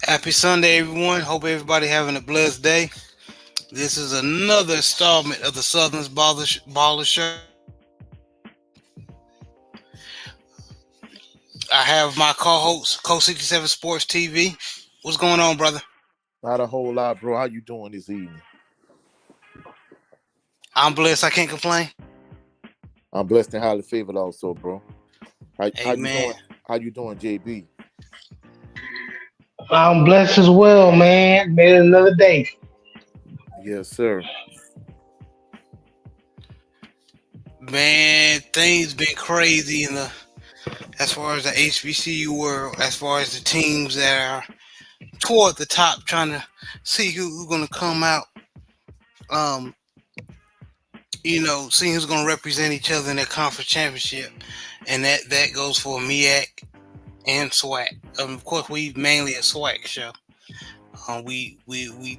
Happy Sunday, everyone. Hope everybody having a blessed day. This is another installment of the Southern's Baller Show. I have my co-host, Co 67 Sports TV. What's going on, brother? Not a whole lot, bro. How you doing this evening? I'm blessed. I can't complain. I'm blessed and highly favored also, bro. How you Amen. doing? How you doing, JB? I'm blessed as well, man. Made it another day. Yes, sir. Man, things been crazy as far as the HBCU world, as far as the teams that are toward the top, trying to see who's going to come out. Um, seeing who's going to represent each other in their conference championship, and that goes for MEAC and SWAC. Of course, we mainly a SWAC show. We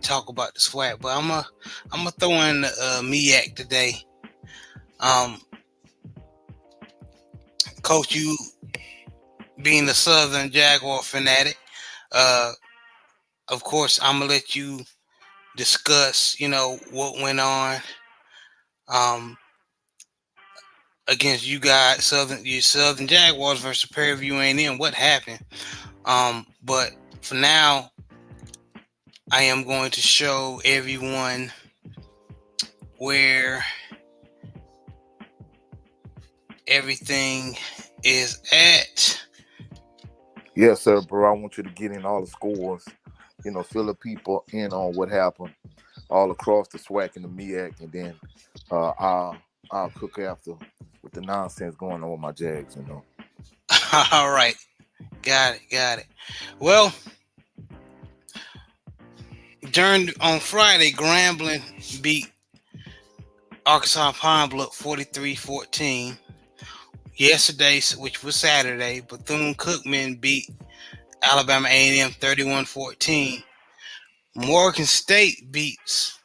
talk about the SWAC, but I'm gonna throw in the MEAC today. Um, Coach, you being the Southern Jaguar fanatic, uh, of course, I'm gonna let you discuss, what went on. Um, Against you guys, Southern Jaguars versus Prairie View A&M. What happened? But for now, I am going to show everyone where everything is at. Yes, sir, bro. I want you to get in all the scores. Fill the people in on what happened all across the SWAC and the MEAC, and then I'll cook after with the nonsense going on with my Jags. All right. Got it. Well, on Friday, Grambling beat Arkansas Pine Bluff 43-14. Yesterday, which was Saturday, Bethune-Cookman beat Alabama A&M 31-14. Morgan State beats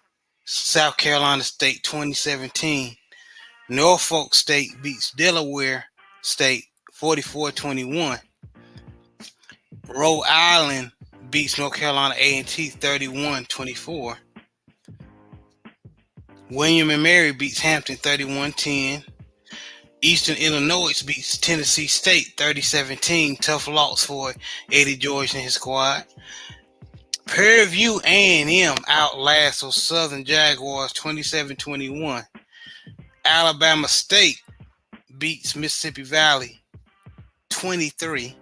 South Carolina State 2017. Norfolk State beats Delaware State 44-21. Rhode Island beats North Carolina A&T 31-24. William and Mary beats Hampton 31-10. Eastern Illinois beats Tennessee State 30-17. Tough loss for Eddie George and his squad. Prairie View A&M outlasts those Southern Jaguars 27-21. Alabama State beats Mississippi Valley 23.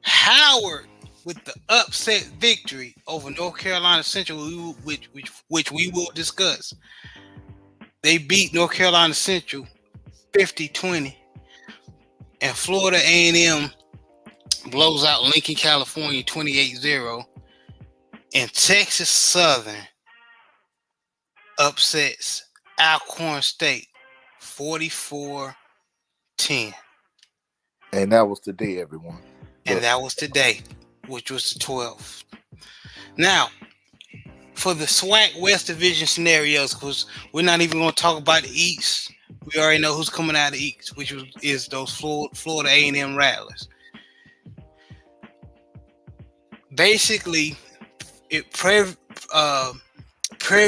Howard with the upset victory over North Carolina Central, which we will discuss. They beat North Carolina Central 50-20. And Florida A&M blows out Lincoln, California 28-0. And Texas Southern upsets Alcorn State 44-10. And that was today, everyone. And that was today, which was the 12th. Now, for the SWAC West Division scenarios, because we're not even going to talk about the East. We already know who's coming out of the East, which is those Florida A&M Rattlers. Basically, Prairie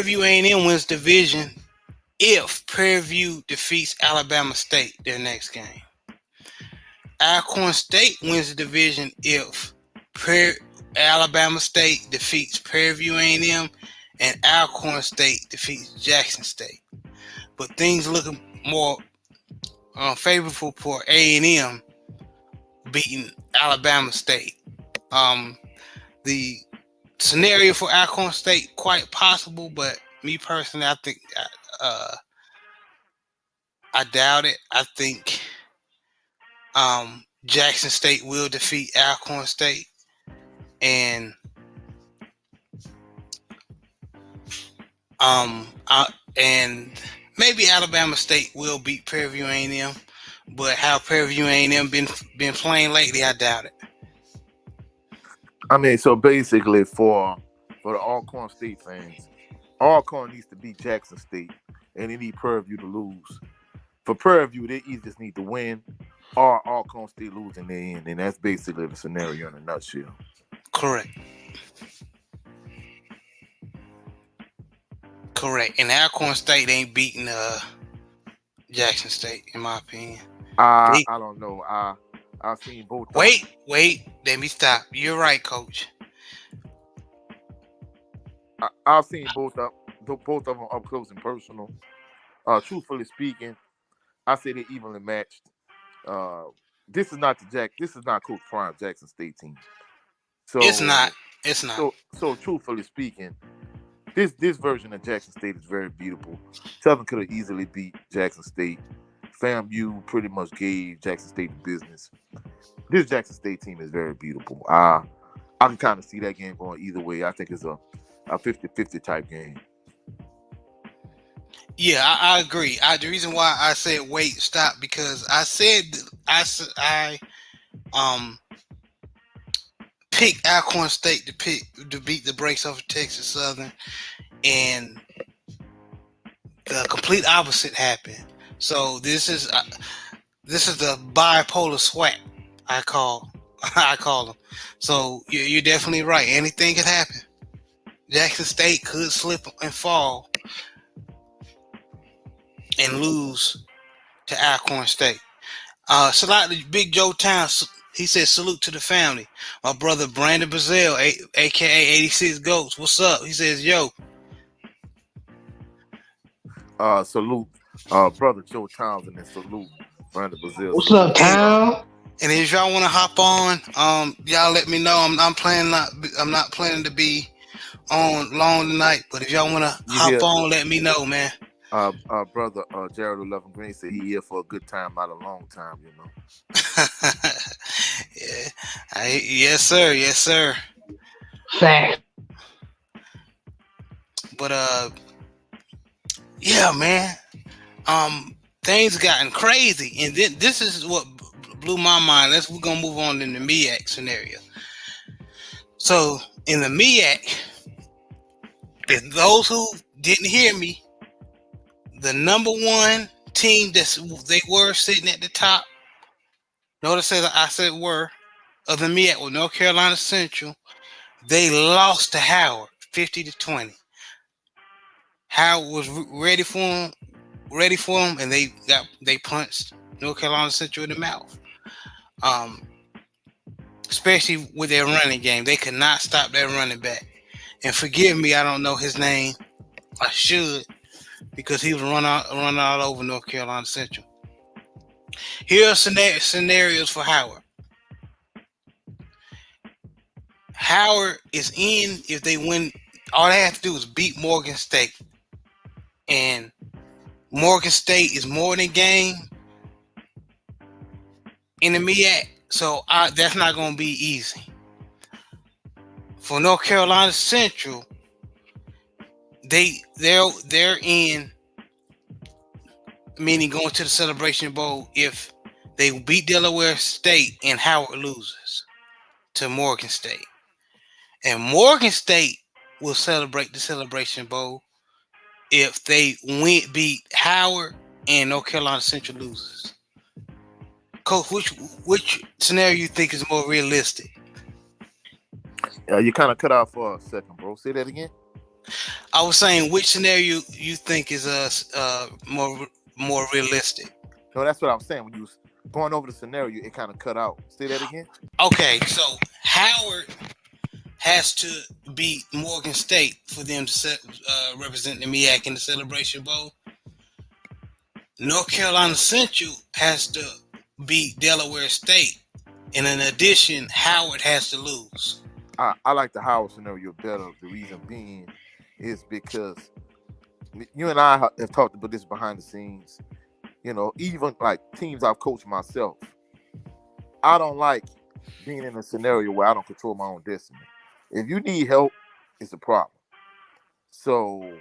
View A&M wins division if Prairie View defeats Alabama State their next game. Alcorn State wins the division if Alabama State defeats Prairie View A&M and Alcorn State defeats Jackson State. But things looking more favorable for A&M beating Alabama State. The scenario for Alcorn State quite possible, but me personally, I think I doubt it. I think Jackson State will defeat Alcorn State, and and maybe Alabama State will beat Prairie View A&M, but how Prairie View A&M been playing lately, I doubt it. I mean, so basically for the Alcorn State fans, Alcorn needs to beat Jackson State, and they need Prairie View to lose. For Prairie View, they either just need to win or Alcorn State losing their end, and that's basically the scenario in a nutshell. Correct. Correct. And Alcorn State ain't beating Jackson State, in my opinion. I don't know. I've seen both. Wait. Let me stop. You're right, Coach. I've seen both of them up close and personal. Truthfully speaking, I say they're evenly matched. This is not Coach Prime Jackson State team. So It's not. It's not. So truthfully speaking, this version of Jackson State is very beautiful. Southern could have easily beat Jackson State. FAMU pretty much gave Jackson State the business. This Jackson State team is very beautiful. I can kind of see that game going either way. I think it's a 50-50 type game. Yeah, I agree. The reason why I said wait, stop, because I said I picked Alcorn State to beat the brakes off of Texas Southern, and the complete opposite happened. So this is the bipolar SWAC. I call them. So you're definitely right. Anything could happen. Jackson State could slip and fall and lose to Alcorn State. Salute to Big Joe Towns. He said, salute to the family. My brother Brandon Brazil, aka 86 Ghosts. What's up? He says, yo. Salute, brother Joe Townsend, and salute Brandon Brazil. What's up, Town? And if y'all want to hop on, y'all let me know. I'm not planning to be on long tonight, but if y'all want to hop on, let me know, man. Brother Jared 11 Green said he here for a good time, not a long time, you know. Yeah, yes, sir. Fact. But yeah, man. Things gotten crazy, and then this is what blew my mind. We're gonna move on in the MEAC scenario. So in the MEAC, if those who didn't hear me, the number one team they were sitting at the top. Notice that I said were of the MEAC with North Carolina Central. They lost to Howard 50-20. Howard was ready for them, and they punched North Carolina Central in the mouth. Especially with their running game, they could not stop their running back. And forgive me, I don't know his name. I should, because he was run all over North Carolina Central. Here are scenarios for Howard. Howard is in if they win. All they have to do is beat Morgan State. And Morgan State is more than game in the MEAC. So that's not going to be easy. For North Carolina Central, they're in, meaning going to the Celebration Bowl if they beat Delaware State and Howard loses to Morgan State. And Morgan State will celebrate the Celebration Bowl if they beat Howard and North Carolina Central loses. Coach, which scenario you think is more realistic? You kind of cut out for a second, bro. Say that again. I was saying, which scenario you think is more realistic? No, that's what I was saying. When you was going over the scenario, it kind of cut out. Say that again. Okay, so Howard has to beat Morgan State for them to represent the MEAC in the Celebration Bowl. North Carolina Central has to beat Delaware State, and in addition, Howard has to lose. I like the Howard scenario better. The reason being is because you and I have talked about this behind the scenes. You know, even like teams I've coached myself, I don't like being in a scenario where I don't control my own destiny. If you need help, it's a problem. So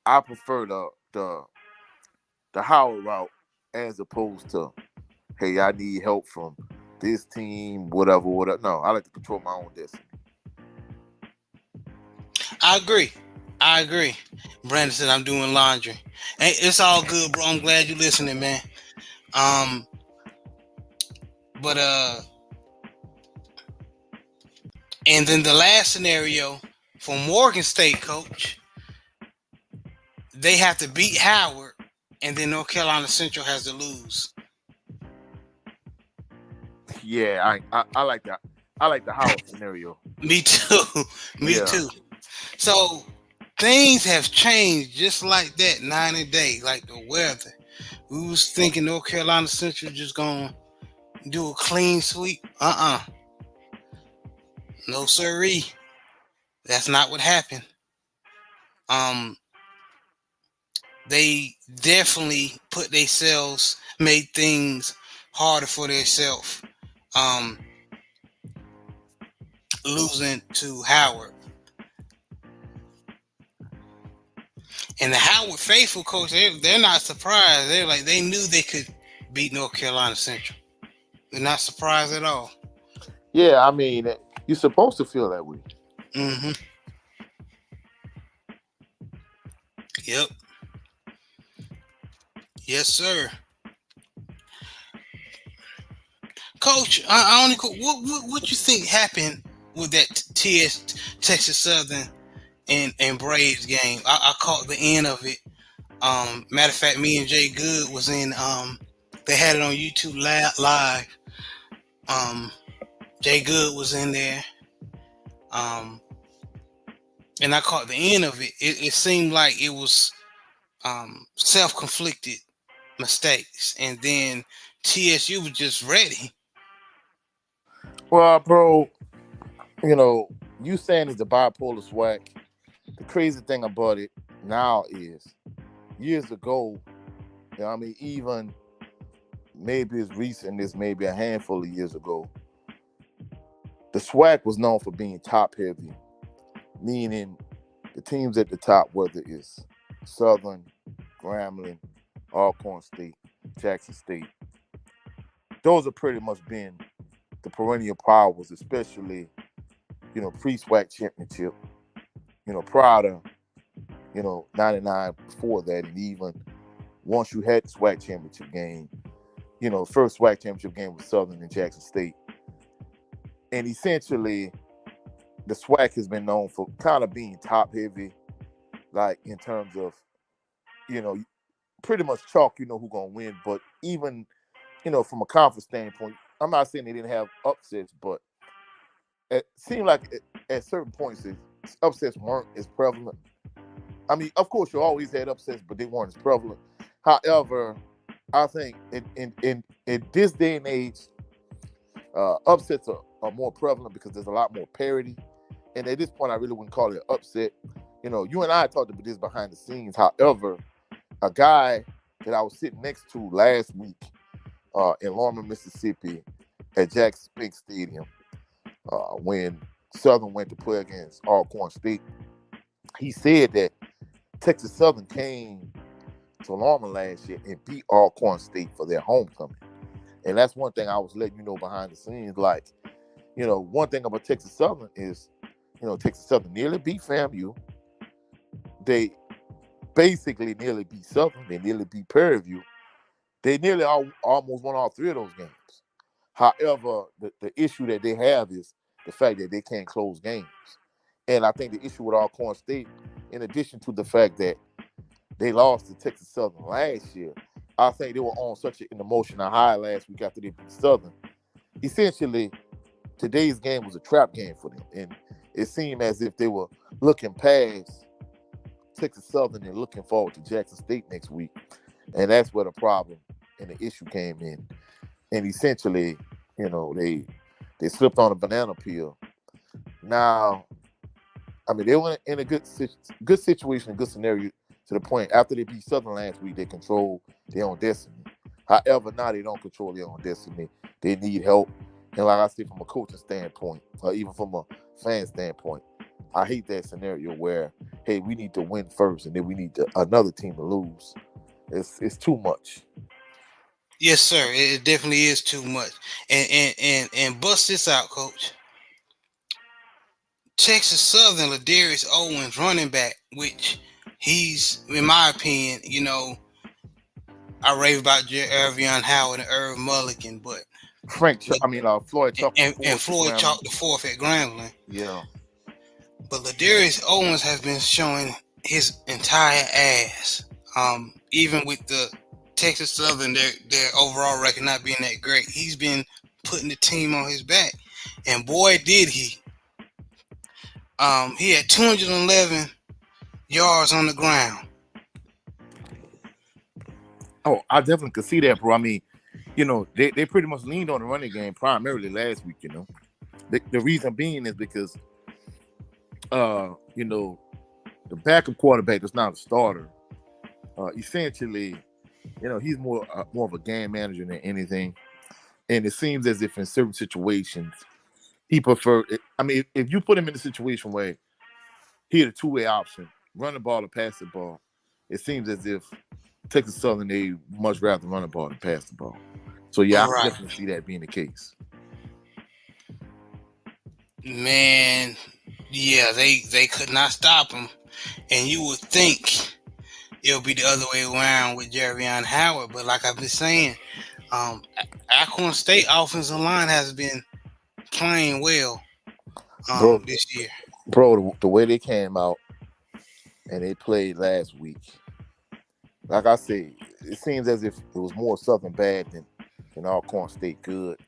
I prefer the Howard route as opposed to, hey, I need help from this team, whatever. No, I like to control my own destiny. I agree. Brandon said I'm doing laundry. Hey, it's all good, bro. I'm glad you're listening, man. But and then the last scenario for Morgan State, coach, they have to beat Howard, and then North Carolina Central has to lose. Yeah, I like that. I like the Howard scenario. Me too. Me Yeah. too. So things have changed just like that night and day, like the weather. We was thinking North Carolina Central just gonna do a clean sweep. No sirree. That's not what happened. They definitely made things harder for themselves. Losing to Howard. And the Howard faithful, coach, they're not surprised. They knew they could beat North Carolina Central. They're not surprised at all. Yeah, I mean, you're supposed to feel that way. Mm-hmm. Yep. Yes, sir. Coach, what you think happened with that Texas Southern and Braves game? I caught the end of it. Matter of fact, me and Jay Good was in. They had it on YouTube live. Jay Good was in there. And I caught the end of it. It seemed like it was self-conflicted mistakes, and then TSU was just ready. Well, bro, you saying it's the bipolar SWAC. The crazy thing about it now is years ago, even maybe as recent as maybe a handful of years ago, the SWAC was known for being top heavy, meaning the teams at the top, whether it's Southern, Grambling, Alcorn State, Jackson State, those have pretty much been the perennial powers, especially, pre-SWAC championship, prior to, 99 before that, and even once you had the SWAC championship game, first SWAC championship game was Southern and Jackson State. And essentially, the SWAC has been known for kind of being top heavy, like in terms of, pretty much chalk, who's going to win. But even, from a conference standpoint, I'm not saying they didn't have upsets, but it seemed like at certain points, upsets weren't as prevalent. I mean, of course, you always had upsets, but they weren't as prevalent. However, I think in this day and age, upsets are more prevalent because there's a lot more parity. And at this point, I really wouldn't call it an upset. You and I talked about this behind the scenes. However, a guy that I was sitting next to last week in Lorman, Mississippi, at Jackson State Stadium, when Southern went to play against Alcorn State, he said that Texas Southern came to Lorman last year and beat Alcorn State for their homecoming. And that's one thing I was letting you know behind the scenes. Like, one thing about Texas Southern is, Texas Southern nearly beat FAMU. They basically nearly beat Southern. They nearly beat Prairie View. They nearly almost won all three of those games. However, the issue that they have is the fact that they can't close games. And I think the issue with Alcorn State, in addition to the fact that they lost to Texas Southern last year, I think they were on such an emotional high last week after they beat Southern. Essentially, today's game was a trap game for them. And it seemed as if they were looking past Texas Southern and looking forward to Jackson State next week. And that's where the problem and the issue came in. And essentially, they slipped on a banana peel. Now, they were in a good situation, a good scenario, to the point after they beat Southern last week, they control their own destiny. However, now they don't control their own destiny. They need help. And like I said, from a coaching standpoint, or even from a fan standpoint, I hate that scenario where, hey, we need to win first and then we need another team to lose. It's too much. Yes, sir. It definitely is too much. And bust this out, Coach. Texas Southern, Ladarius Owens, running back, which he's, in my opinion, I rave about Jervion Howard and Irv Mulligan, but Floyd chalked the and fourth at Floyd Grambling. chalked the fourth at Grambling. Yeah, But Ladarius Owens has been showing his entire ass. Even with the Texas Southern, their overall record not being that great, he's been putting the team on his back, and boy did he. He had 211 yards on the ground. Oh, I definitely could see that, bro. I mean, they pretty much leaned on the running game primarily last week. The reason being is because, the backup quarterback is not a starter. Essentially, he's more of a game manager than anything. And it seems as if in certain situations, he prefer. I mean, if you put him in a situation where he had a two-way option, run the ball or pass the ball, it seems as if Texas Southern, they much rather run the ball than pass the ball. So yeah, I Right. definitely see that being the case. Man, yeah, they could not stop him, and you would think it'll be the other way around with Jerrion Howard, but like I've been saying, Alcorn State offensive line has been playing well Bro, this year. the way they came out and they played last week, like I said, it seems as if it was more Southern bad than Alcorn State good.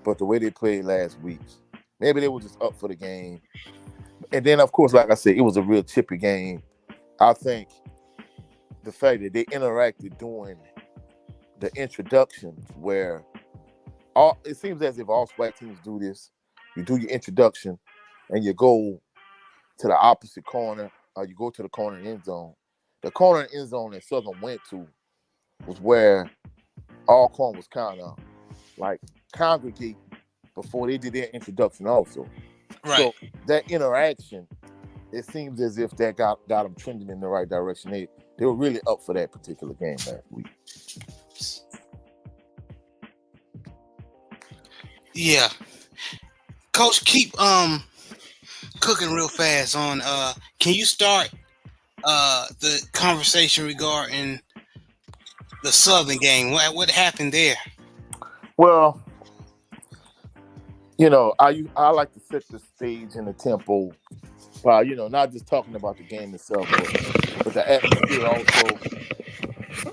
But the way they played last week, maybe they were just up for the game. And then, of course, like I said, it was a real chippy game. I think the fact that they interacted during the introductions, where it seems as if all SWAC teams do this. You do your introduction, and you go to the opposite corner, or you go to the corner end zone. The corner end zone that Southern went to was where Alcorn was kind of like congregate before they did their introduction also. Right. So that interaction, it seems as if that got them trending in the right direction. They were really up for that particular game last week. Yeah. Coach, keep cooking real fast on can you start the conversation regarding the Southern game? What happened there? Well, I like to set the stage and the tempo by, not just talking about the game itself, but the atmosphere also.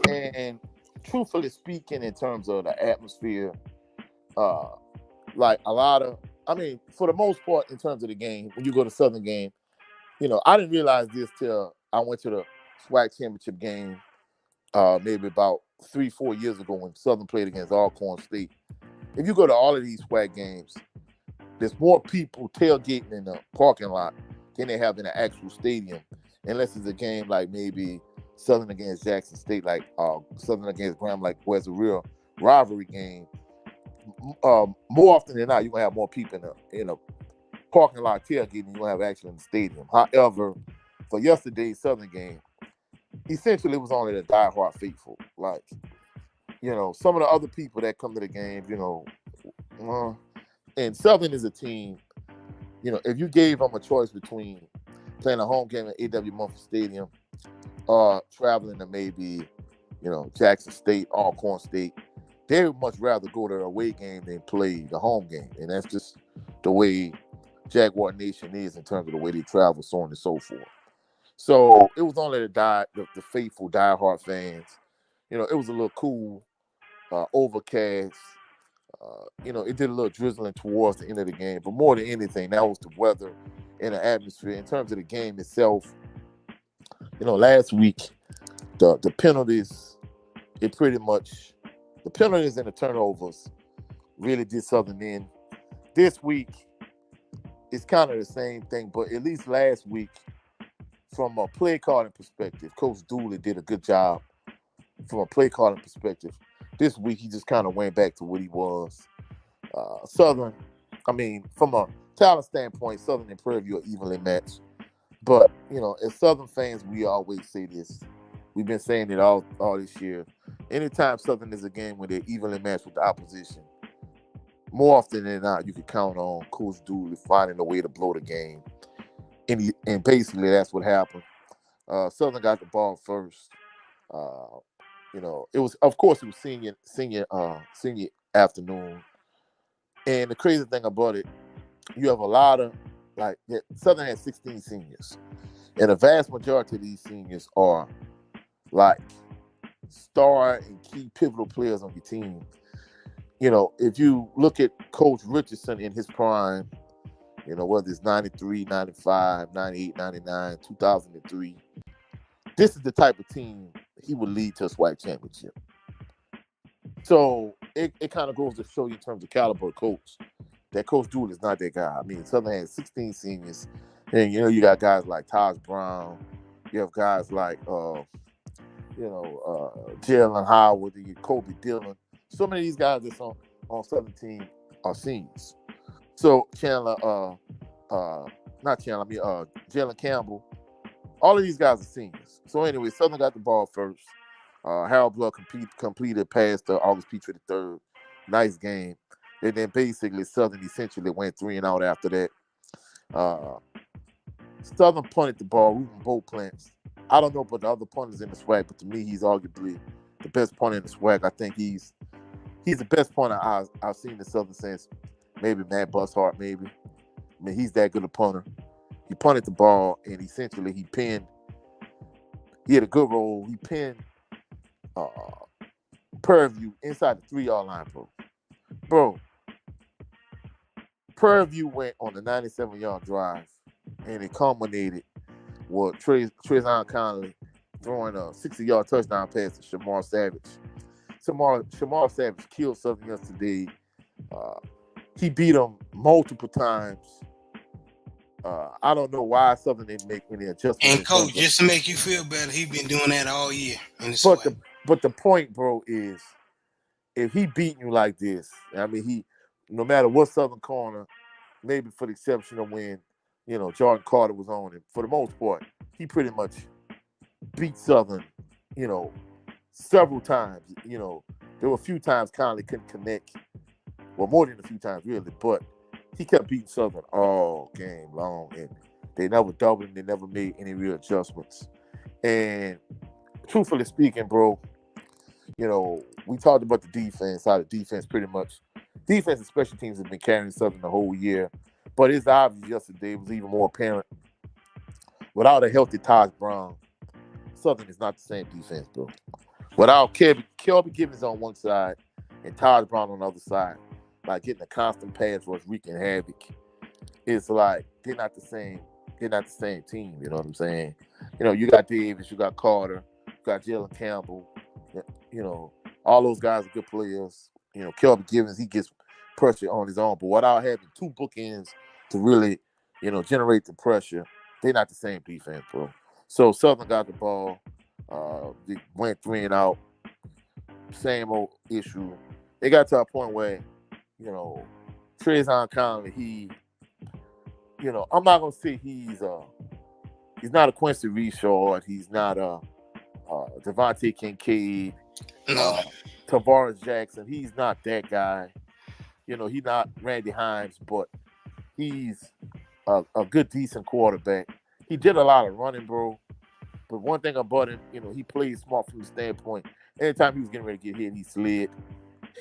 And truthfully speaking, in terms of the atmosphere, like for the most part, in terms of the game, when you go to Southern game, I didn't realize this till I went to the SWAC championship game, maybe about 3-4 years ago when Southern played against Alcorn State. If you go to all of these SWAC games, there's more people tailgating in the parking lot than they have in the actual stadium, unless it's a game like maybe Southern against Jackson State, like Southern against Graham, like where it's a real rivalry game. More often than not, you're gonna have more people in a parking lot tailgating than you're gonna have actually in the stadium. However, for yesterday's Southern game, essentially it was only the diehard faithful. Like, some of the other people that come to the game, and Southern is a team, if you gave them a choice between playing a home game at A.W. Mumford Stadium or traveling to maybe, Jackson State, Alcorn State, they would much rather go to the away game than play the home game. And that's just the way Jaguar Nation is in terms of the way they travel, so on and so forth. So it was only the faithful diehard fans. It was a little cool, overcast. It did a little drizzling towards the end of the game, but more than anything, that was the weather and the atmosphere. In terms of the game itself, last week, the penalties, the penalties and the turnovers really did Southern in. This week, it's kind of the same thing, but at least last week, from a play calling perspective, Coach Dooley did a good job from a play calling perspective. This week, he just kind of went back to what he was. Southern, from a talent standpoint, Southern and Prairie View are evenly matched. But, as Southern fans, we always say this. We've been saying it all this year. Anytime Southern is a game where they're evenly matched with the opposition, more often than not, you can count on Coach Dooley finding a way to blow the game. And basically, that's what happened. Southern got the ball first. It was senior afternoon. And the crazy thing about it, you have a lot of Southern has 16 seniors, and the vast majority of these seniors are like star and key pivotal players on your team. If you look at Coach Richardson in his prime, whether it's 93, 95, 98, 99, 2003, this is the type of team he would lead to a SWAC championship. So it kind of goes to show you in terms of caliber of coach, that Coach Dooley is not that guy. I mean, Southern has 16 seniors, and you got guys like Taj Brown, you have guys like Jalen Howard, Kobe Dillon. So many of these guys that's on Southern team are seniors. So Jalen Campbell, all of these guys are seniors. So anyway, Southern got the ball first. Harold Blood completed past the August Petrie III. Nice game. And then basically Southern essentially went 3-and-out after that. Southern punted the ball. Ruben Beauplants. I don't know about the other punters in the SWAC, but to me, he's arguably the best punter in the SWAC. I think he's the best punter I've seen in Southern since maybe Matt Bushart, maybe. I mean, he's that good a punter. He punted the ball, and essentially he had a good roll. He pinned Purview inside the 3-yard line, bro. Purview went on a 97-yard drive, and it culminated with Trezon Conley throwing a 60-yard touchdown pass to Shamar Savage. Shamar Savage killed Southern yesterday. He beat him multiple times. I don't know why Southern didn't make any adjustments. And Coach, just to make you feel better, he's been doing that all year in the But the point, bro, is if he beating you like this, I mean, no matter what Southern corner, maybe for the exception of when, Jordan Carter was on him, for the most part, he pretty much beat Southern, several times. There were a few times Conley couldn't connect. Well, more than a few times, really, but he kept beating Southern all game long, and they never doubled, and they never made any real adjustments. And truthfully speaking, bro, we talked about the defense, how the defense and special teams have been carrying Southern the whole year. But it's obvious yesterday, it was even more apparent. Without a healthy Taj Brown, Southern is not the same defense, bro. Without Kelby Givens on one side and Taj Brown on the other side, like getting a constant pass rush, wreaking havoc. It's like they're not the same. They're not the same team. You know what I'm saying? You got Davis, you got Carter, you got Jalen Campbell. All those guys are good players. Kelby Givens, he gets pressure on his own, but without having two bookends to really, generate the pressure, they're not the same defense, bro. So Southern got the ball. They went 3-and-out. Same old issue. They got to a point where, Trezon Conley, I'm not gonna say he's not a Quincy Richard. He's not a Devontae Kincaid. No. Tavares Jackson. He's not that guy. He's not Randy Hines, but he's a good, decent quarterback. He did a lot of running, bro. But one thing about him, he played smart from the standpoint. Anytime he was getting ready to get hit, he slid.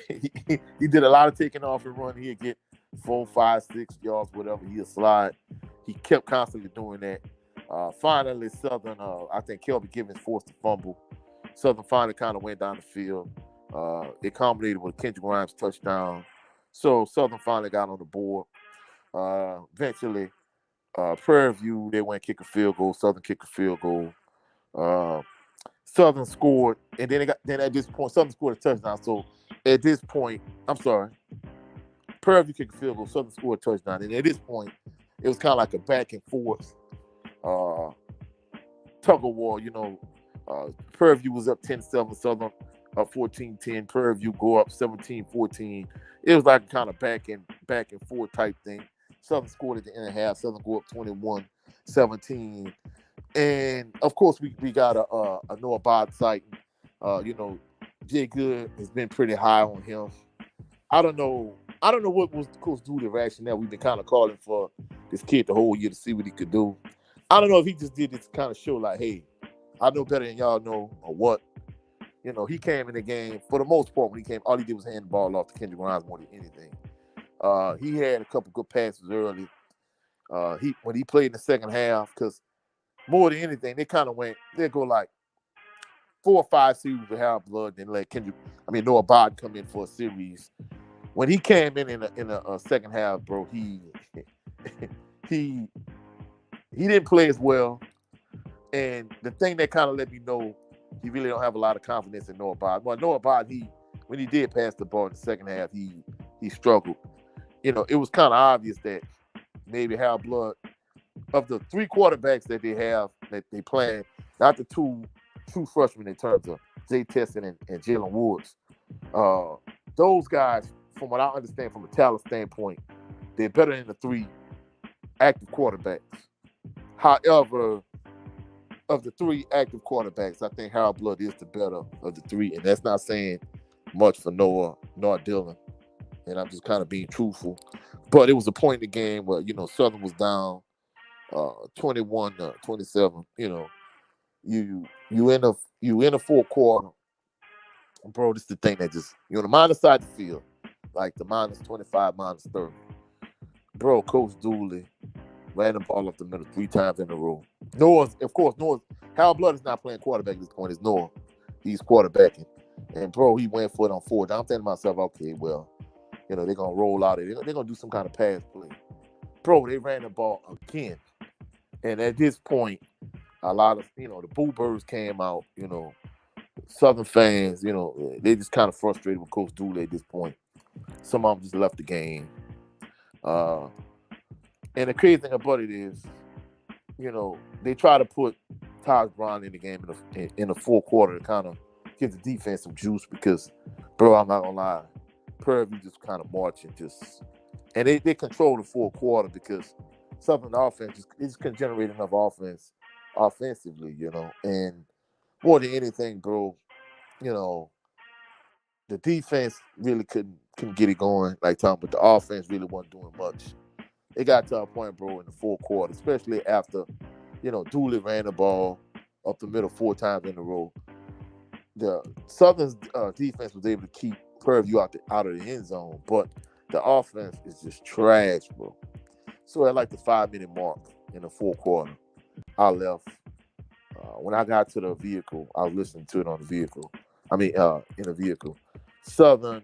He did a lot of taking off and running. He'd get 4, 5, 6 yards, whatever. He'll slide. He kept constantly doing that. Finally, Southern, I think Kelby Givens forced a fumble. Southern finally kind of went down the field. It culminated with a Kendrick Grimes touchdown. So Southern finally got on the board. Eventually, Prairie View, they went kick a field goal. Southern kicked a field goal. Southern scored, and then at this point, Southern scored a touchdown. So at this point, Prairie View kicked a field goal. Southern scored a touchdown, and at this point, it was kind of like a back and forth tug of war. Prairie View was up 10-7, Southern up 14-10. Prairie View go up 17-14. It was like kind of back and forth type thing. Southern scored at the end of half. Southern go up 21-17. And of course, we got a Noah Bod sighting. Jay Good has been pretty high on him. I don't know what was Coach Dooley's rationale. We've been kind of calling for this kid the whole year to see what he could do. I don't know if he just did this kind of show like, hey, I know better than y'all know, or what. He came in the game, for the most part, when he came, all he did was hand the ball off to Kendrick Grimes more than anything. He had a couple good passes early. He when he played in the second half, because more than anything, they go like 4 or 5 series with Harold Blood, then let Noah Bod come in for a series. When he came in a second half, bro, he didn't play as well. And the thing that kind of let me know he really don't have a lot of confidence in Noah Bod. Well, Noah Bod, when he did pass the ball in the second half, he struggled. It was kind of obvious that maybe Harold Blood, of the 3 quarterbacks that they have that they plan, not the 2 true freshmen in terms of Jay Tesson and Jalen Woods. Those guys, from what I understand from a talent standpoint, they're better than the 3 active quarterbacks. However, of the 3 active quarterbacks, I think Harold Blood is the better of the 3, and that's not saying much for Noah nor Dylan. And I'm just kind of being truthful. But it was a point in the game where, Southern was down 21-27. You in the fourth quarter, bro. This is the thing that just the minus side of the field, like the -25, -30. Bro, Coach Dooley ran the ball up the middle 3 times in a row. Noah's Harold Blood is not playing quarterback at this point. It's Noah. He's quarterbacking. And bro, he went for it on 4. I'm thinking to myself, okay, well, they're gonna roll out it. They're gonna do some kind of pass play. Bro, they ran the ball again. And at this point, a lot of the Boo Birds came out, Southern fans, they just kind of frustrated with Coach Dooley at this point. Some of them just left the game. And the crazy thing about it is, they try to put Taj Brown in the game in the fourth quarter to kind of give the defense some juice because, bro, I'm not gonna lie, Prairie just kind of marching, and they control the fourth quarter because Southern offense just couldn't generate enough offense offensively, and more than anything, bro, the defense really couldn't get it going like Tom, but the offense really wasn't doing much. It got to a point, bro, in the fourth quarter, especially after, Dooley ran the ball up the middle 4 times in a row. The Southern's defense was able to keep Purview out of the end zone, but the offense is just trash, bro. So at like the 5-minute mark in the fourth quarter, I left. When I got to the vehicle, I was listening to it on the vehicle. In the vehicle. Southern,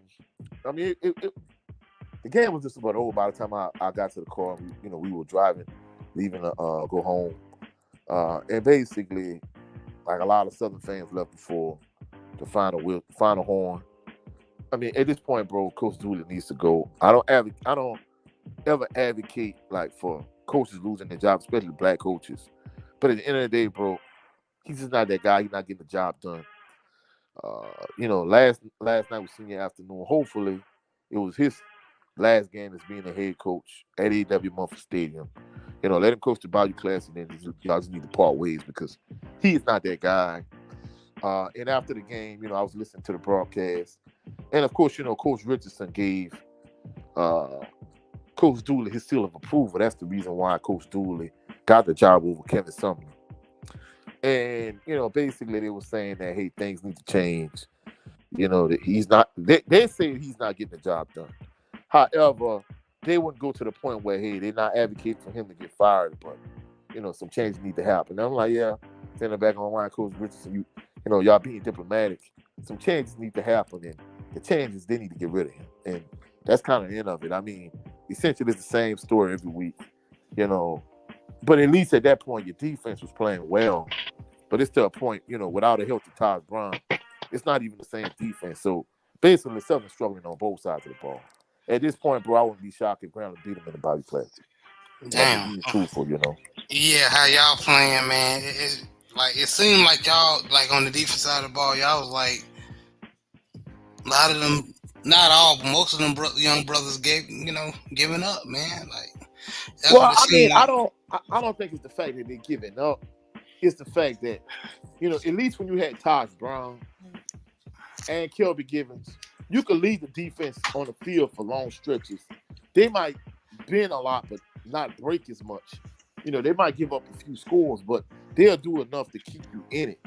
the game was just about over by the time I got to the car. We were driving, leaving to go home. And basically, like a lot of Southern fans left before the final horn. At this point, bro, Coach Dooley needs to go. I don't ever advocate like for coaches losing their job, especially black coaches. But at the end of the day, bro, he's just not that guy. He's not getting the job done. Last night was senior afternoon. Hopefully, it was his last game as being a head coach at A.W. Mumford Stadium. Let him coach the Bayou Classic, and then y'all just need to part ways because he's not that guy. And after the game, I was listening to the broadcast. And of course, Coach Richardson gave Coach Dooley his seal of approval. That's the reason why Coach Dooley got the job over Kevin Sumner. And, basically they were saying that, hey, things need to change. That he's not, they say he's not getting the job done. However, they wouldn't go to the point where, hey, they're not advocating for him to get fired, but, some changes need to happen. And I'm like, yeah, standing back on the line, Coach Richardson, y'all being diplomatic. Some changes need to happen, and the changes, they need to get rid of him. And that's kind of the end of it. Essentially, it's the same story every week, But at least at that point, your defense was playing well. But it's to a point, without a healthy Taj Brown, it's not even the same defense. So basically, Southern struggling on both sides of the ball. At this point, bro, I wouldn't be shocked if Grambling beat them in the Bayou Classic. Damn. Being truthful, Yeah, how y'all playing, man? It seemed like y'all, like on the defense side of the ball, y'all was like a lot of them, not all, but most of them young brothers giving up, man. Like, that's what it seemed like. I don't think it's the fact that they're giving up. It's the fact that, at least when you had Taj Brown and Kelby Givens, you could lead the defense on the field for long stretches. They might bend a lot, but not break as much. They might give up a few scores, but they'll do enough to keep you in it.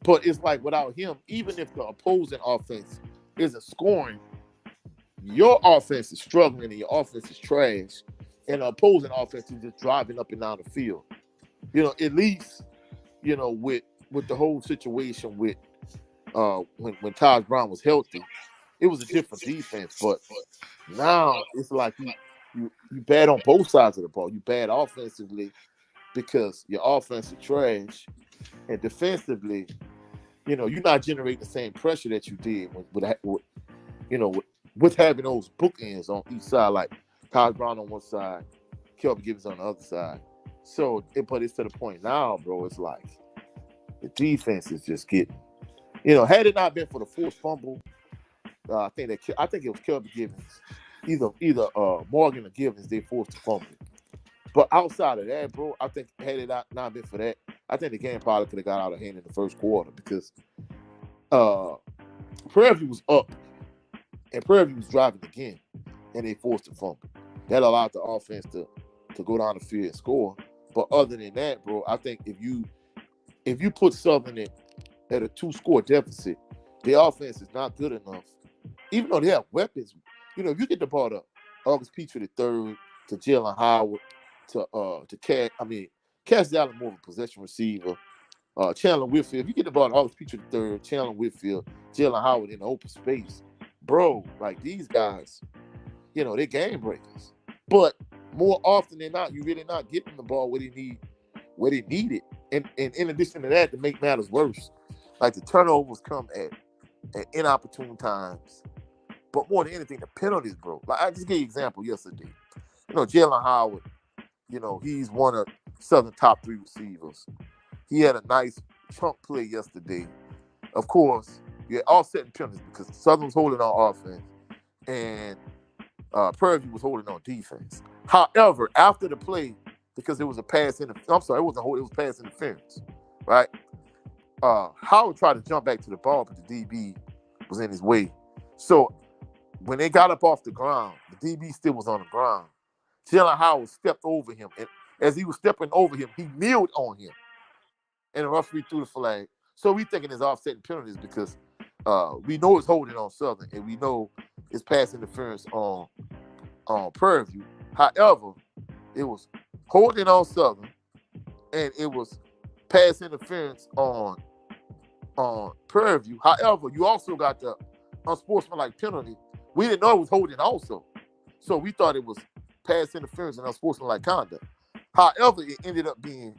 But it's like without him, even if the opposing offense isn't scoring, your offense is struggling and your offense is trash, and the opposing offense is just driving up and down the field. At least, with the whole situation with when Taj Brown was healthy, it was a different defense. But now it's like you bad on both sides of the ball. You bad offensively because your offense is trash, and defensively, you're not generating the same pressure that you did with having those bookends on each side, like Taj Brown on one side, Kelvin Gibbons on the other side. So, but it's to the point now, bro. It's like the defense is just getting, had it not been for the forced fumble, I think it was Kelvin Gibbons, either Morgan or Gibbons, they forced the fumble. But outside of that, bro, I think had it not been for that, I think the game probably could have got out of hand in the first quarter because Prairie View was up and Prairie View was driving again, and they forced the fumble. That allowed the offense to go down the field and score. But other than that, bro, I think if you put Southern at a 2-score deficit, the offense is not good enough. Even though they have weapons, if you get the ball to August Petrie the third, to Jalen Howard, to Cash Allen more of a possession receiver, Chandler Whitfield. If you get the ball to August Petrie the third, Chandler Whitfield, Jalen Howard in the open space, bro, like these guys, they're game breakers. But more often than not, you're really not getting the ball where they need it. And in addition to that, to make matters worse, like the turnovers come at inopportune times. But more than anything, the penalties, bro. Like I just gave you an example yesterday. Jalen Howard, he's one of Southern top 3 receivers. He had a nice chunk play yesterday. Of course, you're offsetting penalties because Southern was holding on offense and Prairie View was holding on defense. However, after the play, because it was a pass interference, it was pass interference, right? Howard tried to jump back to the ball, but the DB was in his way. So when they got up off the ground, the DB still was on the ground. Jalen Howard stepped over him, and as he was stepping over him, he kneeled on him, and the referee threw the flag. So we thinking it's offsetting penalties because we know it's holding on Southern, and we know it's pass interference on Prairie View. However, it was holding on Southern, and it was pass interference on Prairie View. However, you also got the unsportsmanlike penalty. We didn't know it was holding also, so we thought it was pass interference and unsportsmanlike conduct. However, it ended up being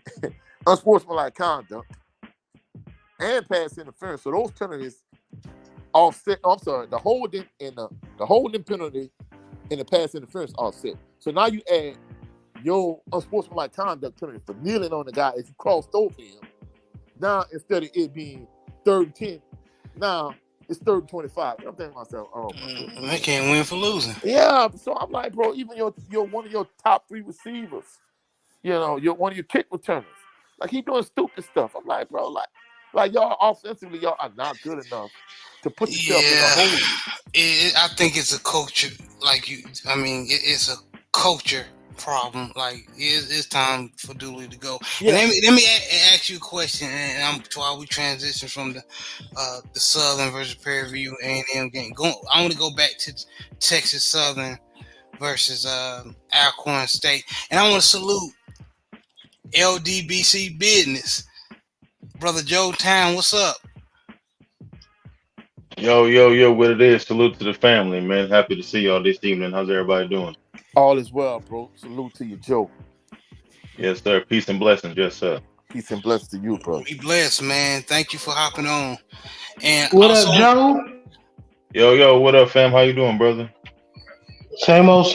unsportsmanlike conduct and pass interference. So those penalties offset. The holding and the holding penalty and the pass interference offset. So now you add your unsportsmanlike conduct penalty for kneeling on the guy as you crossed over him. Now instead of it being 3rd and 10, now it's 3rd and 25. I'm thinking to myself, oh my goodness. They can't win for losing. Yeah, so I'm like, bro, even you're one of your top 3 receivers. You're one of your kick returners. Like he doing stupid stuff. I'm like, bro, like y'all offensively, y'all are not good enough to put yourself in the hole. I think it's a culture. It's a culture problem. Like it's time for Dooley to go. Yeah. And let me ask you a question, and while we transition from the Southern versus Prairie View A&M game, I want to go back to Texas Southern versus Alcorn State, and I want to salute LDBC Business, brother Joe Town. What's up? Yo, what it is. Salute to the family, man. Happy to see y'all this evening. How's everybody doing? All is well, bro. Salute to you, Joe. Yes, sir. Peace and blessings. Yes, sir. Peace and blessings to you, bro. Be blessed, man. Thank you for hopping on. And what up, Joe? Yo, what up, fam? How you doing, brother? Same old.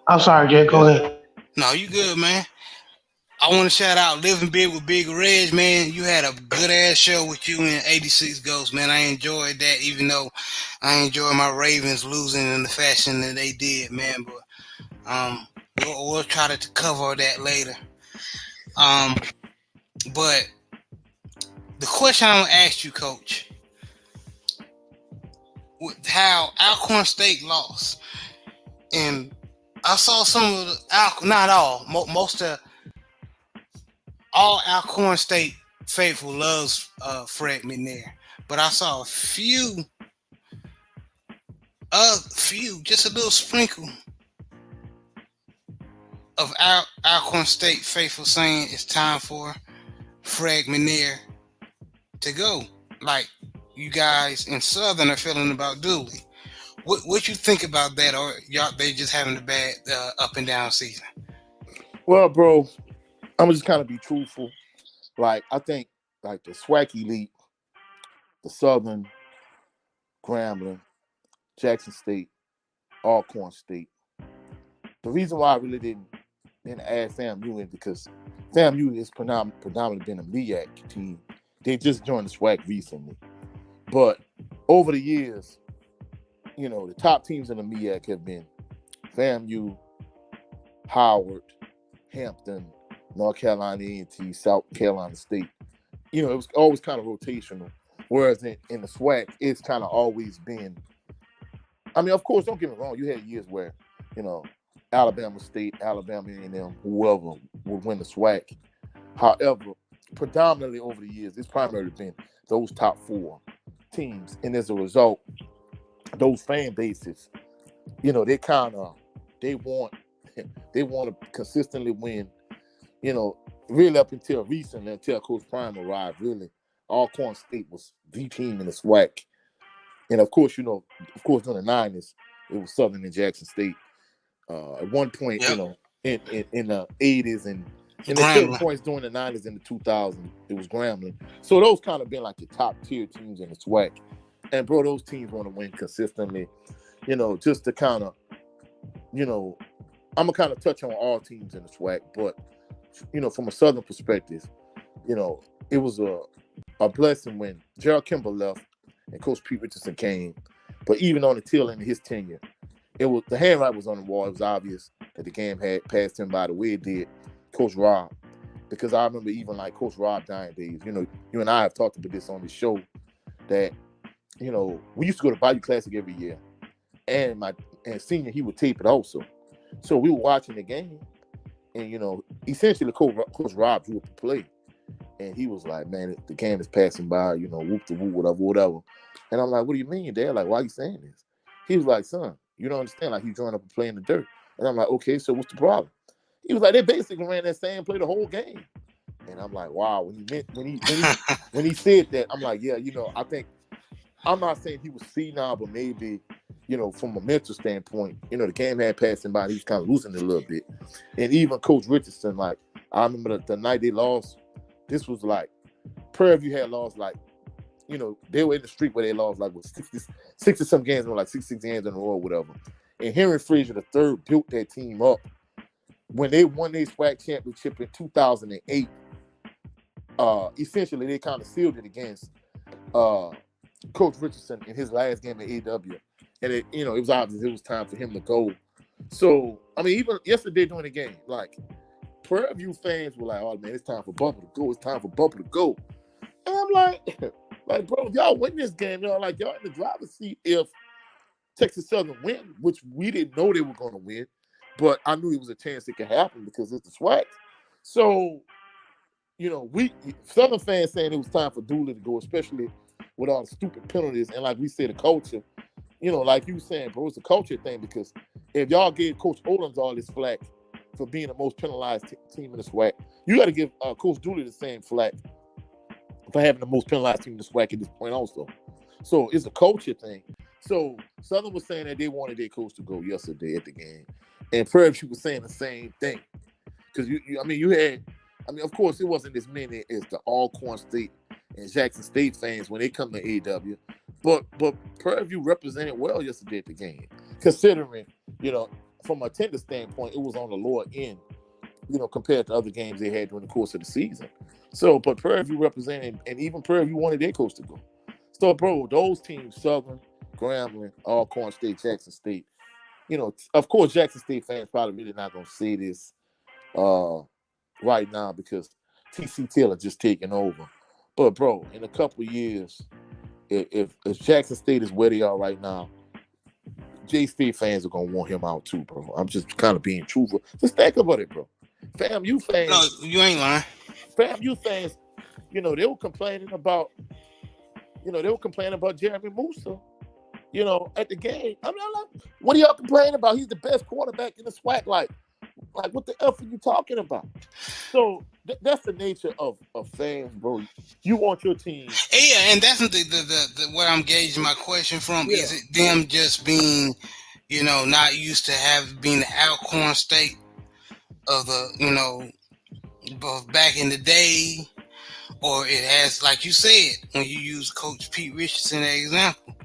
I'm sorry, Jay. Go ahead. No, you good, man. I want to shout out Living Big with Big Reg, man. You had a good ass show with you and 86 Ghosts, man. I enjoyed that, even though I enjoy my Ravens losing in the fashion that they did, man. But we'll try to cover that later. But the question I'm gonna ask you, Coach, with how Alcorn State lost, and I saw some of the not all, most of. All Alcorn State faithful loves Fred McNair, but I saw a few Just a little sprinkle of Alcorn State faithful saying it's time for Fred McNair to go. Like you guys in Southern are feeling about Dooley. What you think about that, or y'all they just having a bad up and down season? Well, bro, I'm gonna just kind of be truthful. Like I think, like the SWAC elite, the Southern, Grambling, Jackson State, Alcorn State. The reason why I really didn't add FAMU in because FAMU is predominantly been a MEAC team. They just joined the SWAC recently, but over the years, the top teams in the MEAC have been FAMU, Howard, Hampton, North Carolina A&T, South Carolina State. It was always kind of rotational. Whereas in the SWAC, it's kind of always been. I mean, of course, don't get me wrong. You had years where, Alabama State, Alabama A&M, whoever would win the SWAC. However, predominantly over the years, it's primarily been those top four teams, and as a result, those fan bases, they want to consistently win. Really up until recently, until Coach Prime arrived, really, Alcorn State was the team in the SWAC. And of course, during the 90s, it was Southern and Jackson State. At one point, Yep. In the 80s and at certain points during the 90s and the 2000s, it was Grambling. So those kind of been like the top tier teams in the SWAC. And bro, those teams want to win consistently. Just to kind of, I'm gonna kind of touch on all teams in the SWAC, but from a Southern perspective, it was a blessing when Gerald Kimball left and Coach Pete Richardson came. But even on the tail end of his tenure, the handwriting was on the wall. It was obvious that the game had passed him by the way it did Coach Rob. Because I remember even like Coach Rob dying days. You and I have talked about this on the show that, we used to go to Bayou Classic every year. And senior, he would tape it also. So we were watching the game. And, essentially Coach Rob drew up the play. And he was like, man, the game is passing by, whoop the whoop, whatever. And I'm like, what do you mean, Dad? Like, why are you saying this? He was like, son, you don't understand. Like, he's drawing up a play in the dirt. And I'm like, okay, so what's the problem? He was like, they basically ran that same play the whole game. And I'm like, wow. When he said that, I'm like, yeah, I think, I'm not saying he was senile, but maybe, from a mental standpoint, the game had passed him by. He was kind of losing it a little bit. And even Coach Richardson, like, I remember the night they lost, this was like, Prairie View had lost, like, they were in the streak where they lost, like, with 60-some games, like 66 games in a row or whatever. And Henry Frazier III built that team up. When they won their SWAC championship in 2008, essentially they kind of sealed it against Coach Richardson in his last game at AW. And it was obvious it was time for him to go. So, I mean, even yesterday during the game, like, Prairie View fans were like, oh, man, it's time for Bumper to go. It's time for Bumper to go. And I'm like, bro, if y'all win this game, y'all in the driver's seat if Texas Southern win, which we didn't know they were going to win. But I knew it was a chance it could happen because it's the SWAC. So, we Southern fans saying it was time for Dooley to go, especially with all the stupid penalties. And like we said, the culture, like you saying, bro, it's a culture thing because if y'all gave Coach Odoms all this flack for being the most penalized team in the SWAC, you got to give Coach Dooley the same flack for having the most penalized team in the SWAC at this point also. So it's a culture thing. So Southern was saying that they wanted their coach to go yesterday at the game. And Prairie View was saying the same thing. Because, of course, it wasn't as many as the Alcorn State and Jackson State fans when they come to AW. But Prairie View represented well yesterday at the game. Considering, from a attendance standpoint, it was on the lower end, compared to other games they had during the course of the season. So, but Prairie View represented, and even Prairie View wanted their coach to go. So, bro, those teams, Southern, Grambling, Alcorn State, Jackson State, of course, Jackson State fans probably really not going to see this right now because TC Taylor just taking over. But, bro, in a couple of years, if Jackson State is where they are right now, J State fans are going to want him out too, bro. I'm just kind of being truthful. Just think about it, bro. FAMU fans. No, you ain't lying. FAMU fans, they were complaining about, Jeremy Musa, at the game. I'm like, what are y'all complaining about? He's the best quarterback in the SWAC. Like what the F are you talking about? So that's the nature of fans, bro. You want your team. Yeah, and that's the what I'm gauging my question from. Yeah. Is it them just being, not used to being the Alcorn State of the, of back in the day, or it has, like you said, when you use Coach Pete Richardson as an example,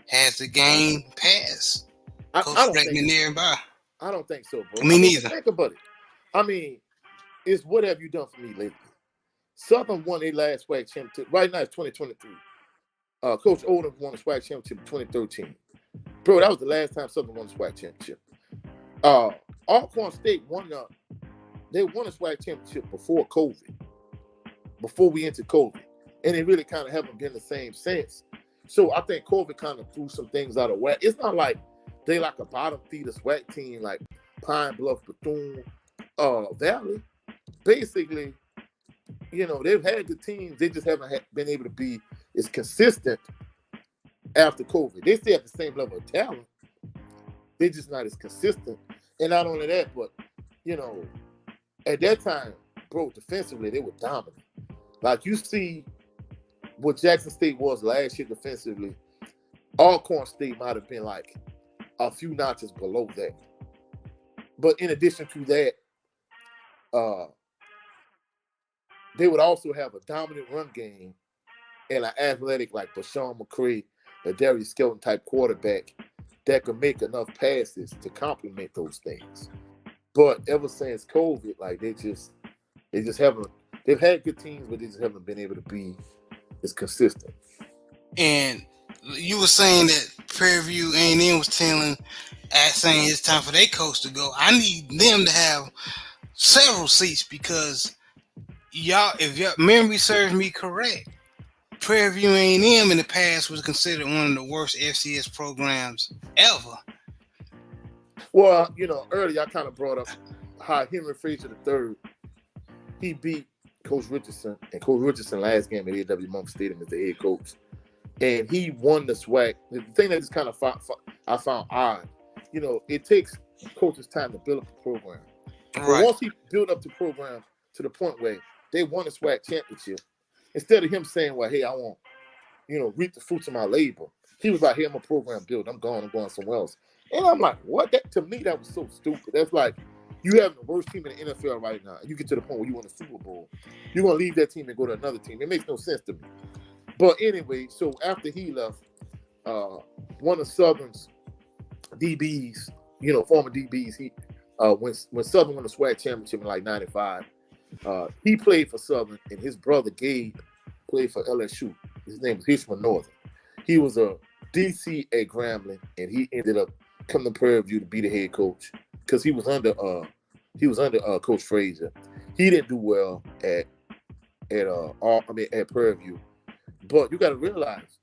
has the game passed Coach I don't Freckman nearby? I don't think so, bro. Me neither. Think about it. I mean, it's what have you done for me lately? Southern won their last SWAC championship. Right now it's 2023. Coach Odom won the SWAC championship in 2013. Bro, that was the last time Southern won the SWAC championship. Alcorn State won the SWAC championship before COVID. Before we entered COVID. And it really kind of haven't been the same since. So I think COVID kind of threw some things out of whack. It's not like they like a bottom feeder SWAC team like Pine Bluff, Bethune, Valley. Basically, they've had the teams. They just haven't been able to be as consistent after COVID. They still have the same level of talent. They're just not as consistent. And not only that, but, at that time, bro, defensively, they were dominant. Like you see what Jackson State was last year defensively, Alcorn State might have been like a few notches below that. But in addition to that, they would also have a dominant run game and an athletic like Bashawn McCray, a Darius Skelton type quarterback that could make enough passes to complement those things. But ever since COVID, like they just haven't. They've had good teams, but they just haven't been able to be as consistent. And you were saying that Prairie View A&M was saying it's time for their coach to go. I need them to have several seats because if your memory serves me correct, Prairie View A&M in the past was considered one of the worst FCS programs ever. Well, earlier I kind of brought up how Henry Frazier III, he beat Coach Richardson, and Coach Richardson last game at A.W. Monk Stadium as the head coach, and he won the SWAC. The thing that just kind of I found odd, it takes coaches time to build up the program. Right. But once he built up the program to the point where they won the SWAC championship, instead of him saying, well, hey, I want, reap the fruits of my labor, he was like, hey, I'm a program build. I'm going somewhere else. And I'm like, what? To me, that was so stupid. That's like, you have the worst team in the NFL right now. You get to the point where you win a Super Bowl. You're going to leave that team and go to another team. It makes no sense to me. But anyway, so after he left, one of Southern's DBs, former DBs, he when Southern won the SWAC championship in like 95, he played for Southern, and his brother Gabe played for LSU. His name was Hitchman Northern. He was a DC at Grambling, and he ended up coming to Prairie View to be the head coach because he was under Coach Frazier. He didn't do well at Prairie View, but you got to realize,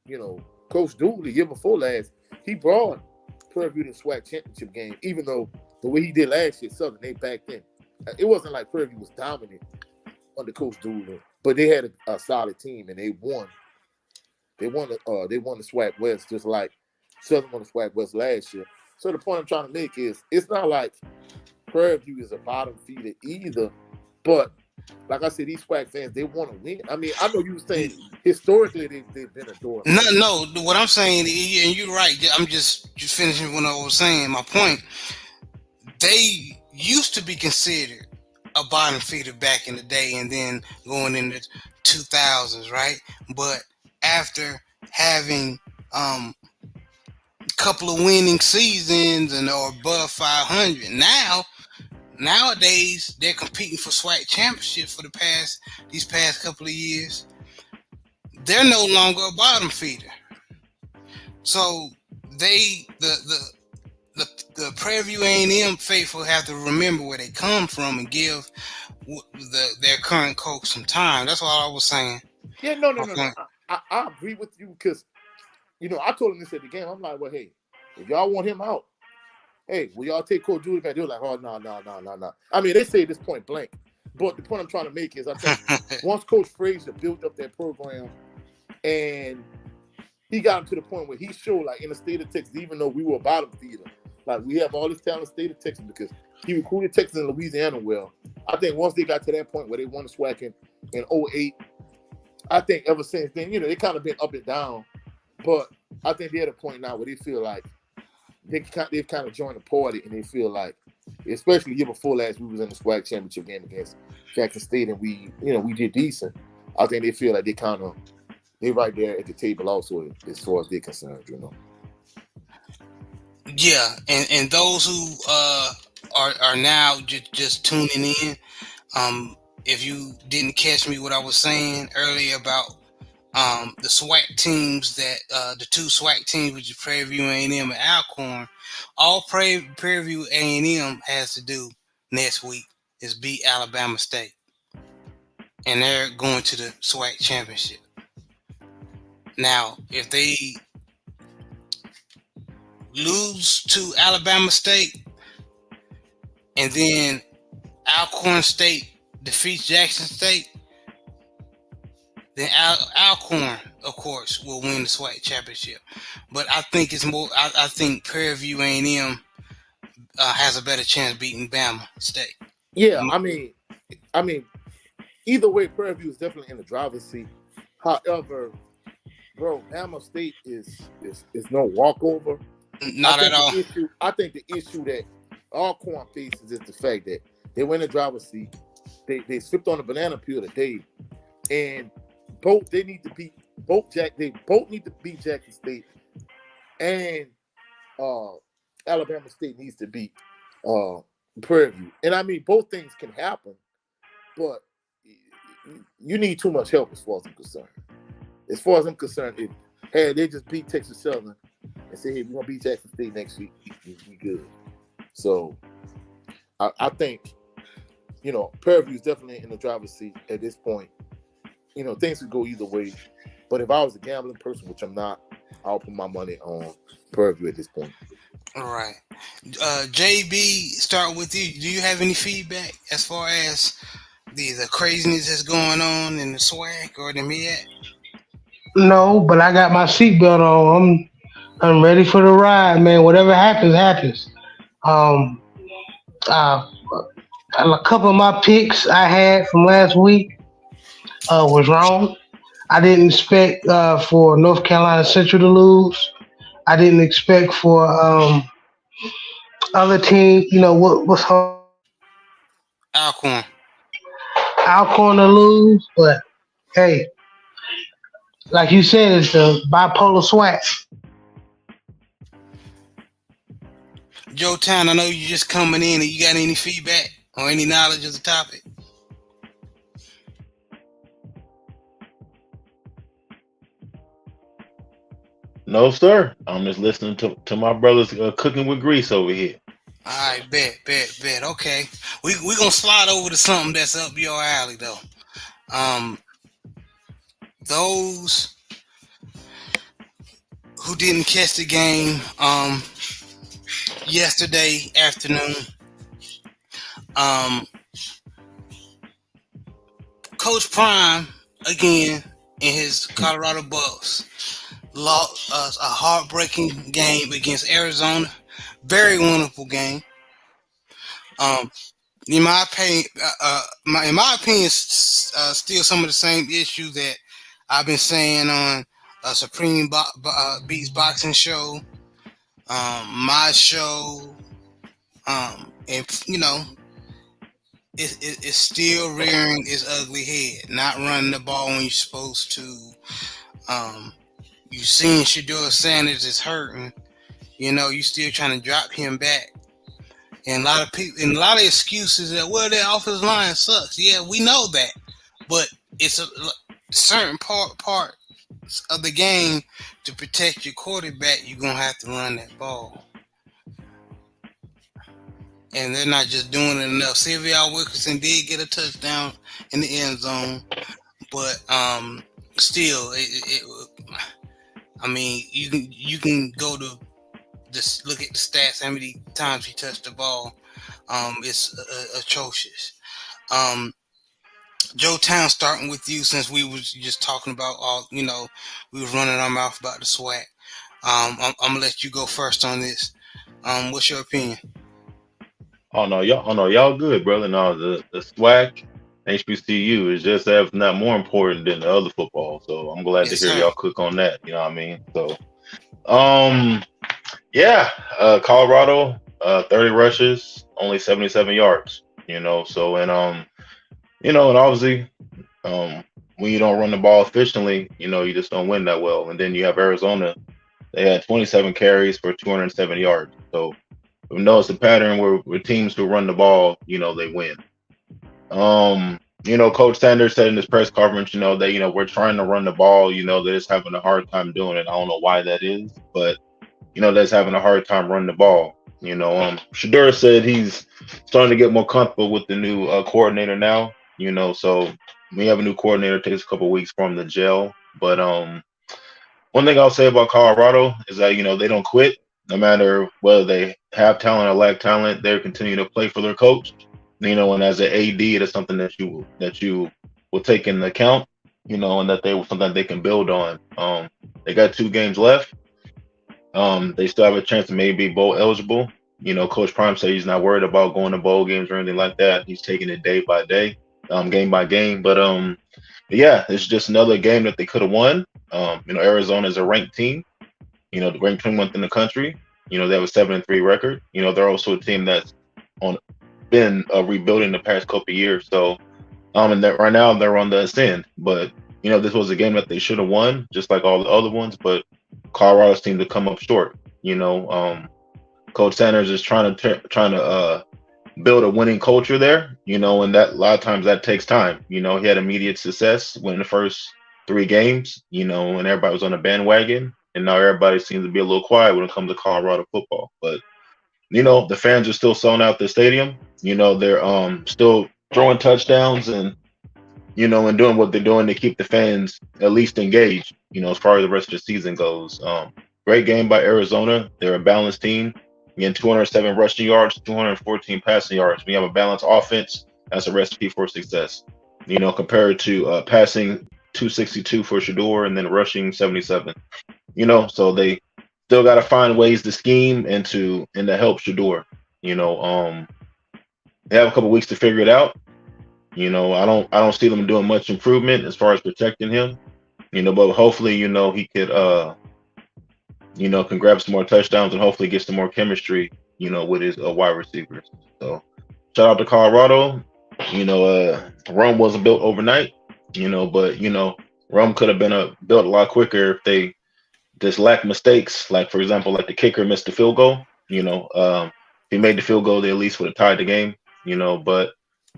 Coach Dooley, the year before last, he brought Prairie View to the SWAC championship game. Even though the way he did last year, Southern, they backed in. It wasn't like Prairie View was dominant under Coach Dooley, but they had a solid team and they won. They won the SWAC West just like Southern won the SWAC West last year. So the point I'm trying to make is it's not like Prairie View is a bottom feeder either, but like I said, these SWAC fans, they want to win. I mean, I know you were saying historically they've been adored. No, what I'm saying, and you're right, I'm just finishing what I was saying. My point, they used to be considered a bottom feeder back in the day and then going into 2000s, right? But after having a couple of winning seasons and or above 500, nowadays they're competing for SWAC championships for these past couple of years. They're no longer a bottom feeder. So the Prairie View A&M faithful have to remember where they come from and give their current coach some time. That's all I was saying. Yeah, no. I agree with you because, I told him this at the game. I'm like, well, hey, if y'all want him out, hey, will y'all take Coach Dooley back? They're like, oh, no. I mean, they say this point blank. But the point I'm trying to make is I think once Coach Frazier built up that program and, he got him to the point where he showed, like, in the state of Texas, even though we were a bottom feeder, like, we have all this talent in the state of Texas because he recruited Texas and Louisiana well. I think once they got to that point where they won the SWAC in 08, I think ever since then, they kind of been up and down. But I think they're at a point now where they feel like they've kind of joined the party, and they feel like, especially the year before last, we was in the SWAC championship game against Jackson State, and we did decent. I think they feel like they're right there at the table also as far as they're concerned, Yeah, and those who are now just tuning in, if you didn't catch me, what I was saying earlier about the SWAC teams, that the two SWAC teams, which is Prairie View A&M and Alcorn, all Prairie View A&M has to do next week is beat Alabama State, and they're going to the SWAC championship. Now, if they lose to Alabama State and then Alcorn State defeats Jackson State, then Alcorn, of course, will win the SWAC championship. But I think it's more. I think Prairie View A&M has a better chance beating Bama State. Yeah, I mean, either way, Prairie View is definitely in the driver's seat. However, bro, Bama State is no walkover. Not at all. I think the issue that Alcorn faces is the fact that they were in the driver's seat. They slipped on the banana peel today, and they need to beat Jackson State, and Alabama State needs to beat Prairie View. And I mean, both things can happen, but you need too much help as far as I'm concerned. As far as I'm concerned, they just beat Texas Southern and say, hey, we're going to beat Jackson State next week, we good. So I think, Prairie View is definitely in the driver's seat at this point. Things could go either way. But if I was a gambling person, which I'm not, I'll put my money on Prairie View at this point. All right. JB, start with you. Do you have any feedback as far as the craziness that's going on in the SWAC or the MEAC? No, but I got my seatbelt on. I'm ready for the ride, man. Whatever happens, happens. A couple of my picks I had from last week was wrong. I didn't expect for North Carolina Central to lose. I didn't expect for other team, what's Alcorn. Alcorn to lose. But hey, like you said, it's the bipolar SWAC. Joe Town, I know you just coming in, and you got any feedback or any knowledge of the topic? No, sir. I'm just listening to my brothers cooking with grease over here. All right, bet. Okay, we gonna slide over to something that's up your alley though. Those who didn't catch the game yesterday afternoon, Coach Prime again in his Colorado Bucks lost a heartbreaking game against Arizona. Very wonderful game. In my opinion, still some of the same issues that I've been saying on Supreme Beats Boxing Show, my show, and it's still rearing its ugly head. Not running the ball when you're supposed to. You seen Shedeur Sanders is hurting. You still trying to drop him back. And a lot of people, and a lot of excuses that, well, their offensive line sucks. Yeah, we know that, but it's a certain part of the game to protect your quarterback. You're gonna have to run that ball, and they're not just doing it enough. Sylvia Wilkerson did get a touchdown in the end zone, but still, I mean, you can go to just look at the stats, how many times he touched the ball. It's atrocious. Joe Town, starting with you, since we was just talking about all, we was running our mouth about the SWAC. I'm gonna let you go first on this. What's your opinion? Oh no, y'all good, brother. No, the SWAC, HBCU is just if not more important than the other football. So I'm glad to Yes, hear sir. y'all cook on that. You know what I mean? So, um, yeah, Colorado, 30 rushes, only 77 yards. So and obviously, um, when you don't run the ball efficiently, you just don't win that well. And then you have Arizona. They had 27 carries for 207 yards. So we know it's a pattern where teams who run the ball, they win. Coach Sanders said in his press conference, that we're trying to run the ball, they're just having a hard time doing it. I don't know why that is, but that's having a hard time running the ball. Shador said he's starting to get more comfortable with the new coordinator now. So we have a new coordinator. It takes a couple of weeks from the gel, but one thing I'll say about Colorado is that they don't quit, no matter whether they have talent or lack talent. They continue to play for their coach. And as an AD, it is something that you will take into account. And that they something they can build on. They got 2 games left. They still have a chance to maybe be bowl eligible. Coach Prime said he's not worried about going to bowl games or anything like that. He's taking it day by day, game by game. But yeah, it's just another game that they could have won. Arizona is a ranked team. Ranked 21th in the country. They have a 7-3 record. They're also a team that's been rebuilding the past couple of years. So, and that right now they're on the ascend. But this was a game that they should have won, just like all the other ones. But Colorado seemed to come up short. Coach Sanders is trying to build a winning culture there. And that a lot of times that takes time. He had immediate success winning the first 3 games. And everybody was on a bandwagon, and now everybody seems to be a little quiet when it comes to Colorado football. But the fans are still selling out the stadium. They're still throwing touchdowns and doing what they're doing to keep the fans at least engaged, as far as the rest of the season goes. Great game by Arizona. They're a balanced team. Again, 207 rushing yards, 214 passing yards. We have a balanced offense. That's a recipe for success. Compared to passing 262 for Shador and then rushing 77. So they still got to find ways to scheme and to help Shador. They have a couple weeks to figure it out. I don't see them doing much improvement as far as protecting him. But hopefully, he could can grab some more touchdowns and hopefully get some more chemistry, with his wide receivers. So shout out to Colorado. Rome wasn't built overnight, but Rome could have been built a lot quicker if they just lack mistakes. Like, for example, like the kicker missed the field goal. If he made the field goal, they at least would have tied the game. But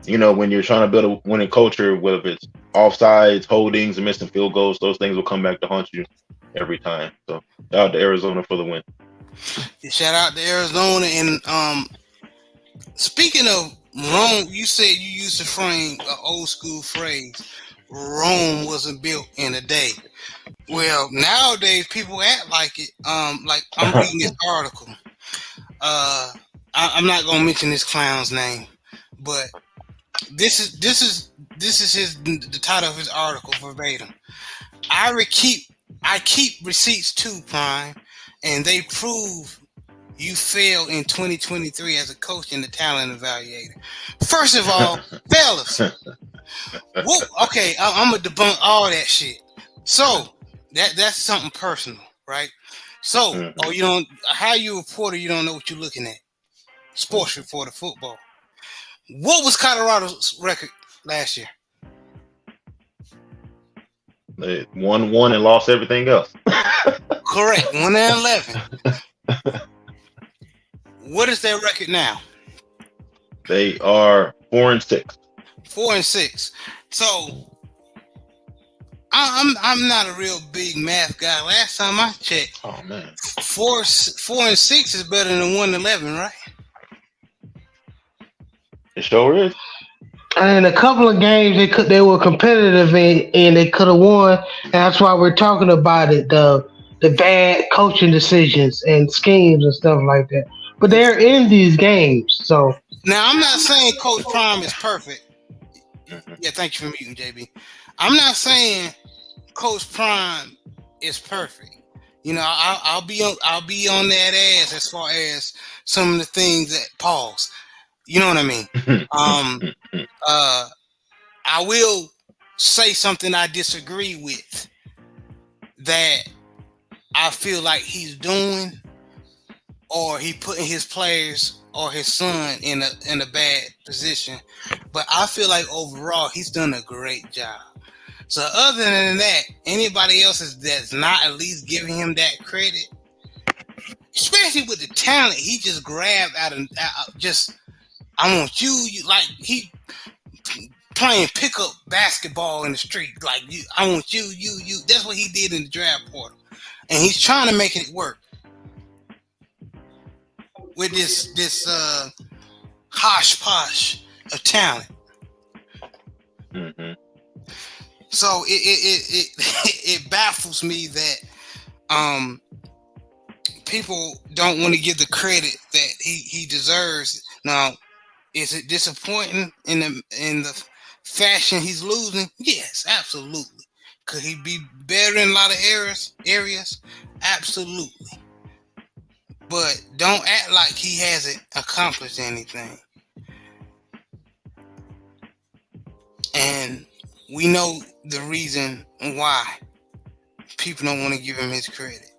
when you're trying to build a winning culture, whether it's offsides, holdings, and missing field goals, those things will come back to haunt you every time. So shout out to Arizona for the win. Shout out to Arizona. And speaking of Rome, you said you used to frame an old school phrase. Rome wasn't built in a day. Well, nowadays people act like it. Like I'm reading this article. I'm not gonna mention this clown's name, but this is the title of his article verbatim. I keep receipts too, Prime, and they prove you failed in 2023 as a coach and the talent evaluator. First of all, fellas, okay, I'm gonna debunk all that shit. So that's something personal, right? So, you don't, how you a reporter, you don't know what you're looking at. Sports reporter, football. What was Colorado's record last year? They won and lost everything else. Correct, 1-11. What is their record now? They are 4-6. 4-6. So I'm not a real big math guy. Last time I checked, 4-6 is better than 1-11, right? It sure is. And a couple of games they were competitive in, and they could have won. And that's why we're talking about it, the bad coaching decisions and schemes and stuff like that. But they're in these games, so now I'm not saying Coach Prime is perfect. Mhm. Yeah, thank you for muting, JB. I'm not saying Coach Prime is perfect. I'll be on that ass as far as some of the things that pause. You know what I mean? Um, uh, I will say something I disagree with that I feel like he's doing, or he putting his players or his son in a bad position. But I feel like overall he's done a great job. So other than that, anybody else that's not at least giving him that credit, especially with the talent he just grabbed just I want you like he playing pickup basketball in the street like I want you. That's what he did in the draft portal, and he's trying to make it work with this hosh posh of talent. Mm-hmm. So it baffles me that people don't want to give the credit that he deserves. Now, is it disappointing in the fashion he's losing? Yes, absolutely. Could he be better in a lot of areas? Absolutely. But don't act like he hasn't accomplished anything. And we know the reason why people don't want to give him his credit.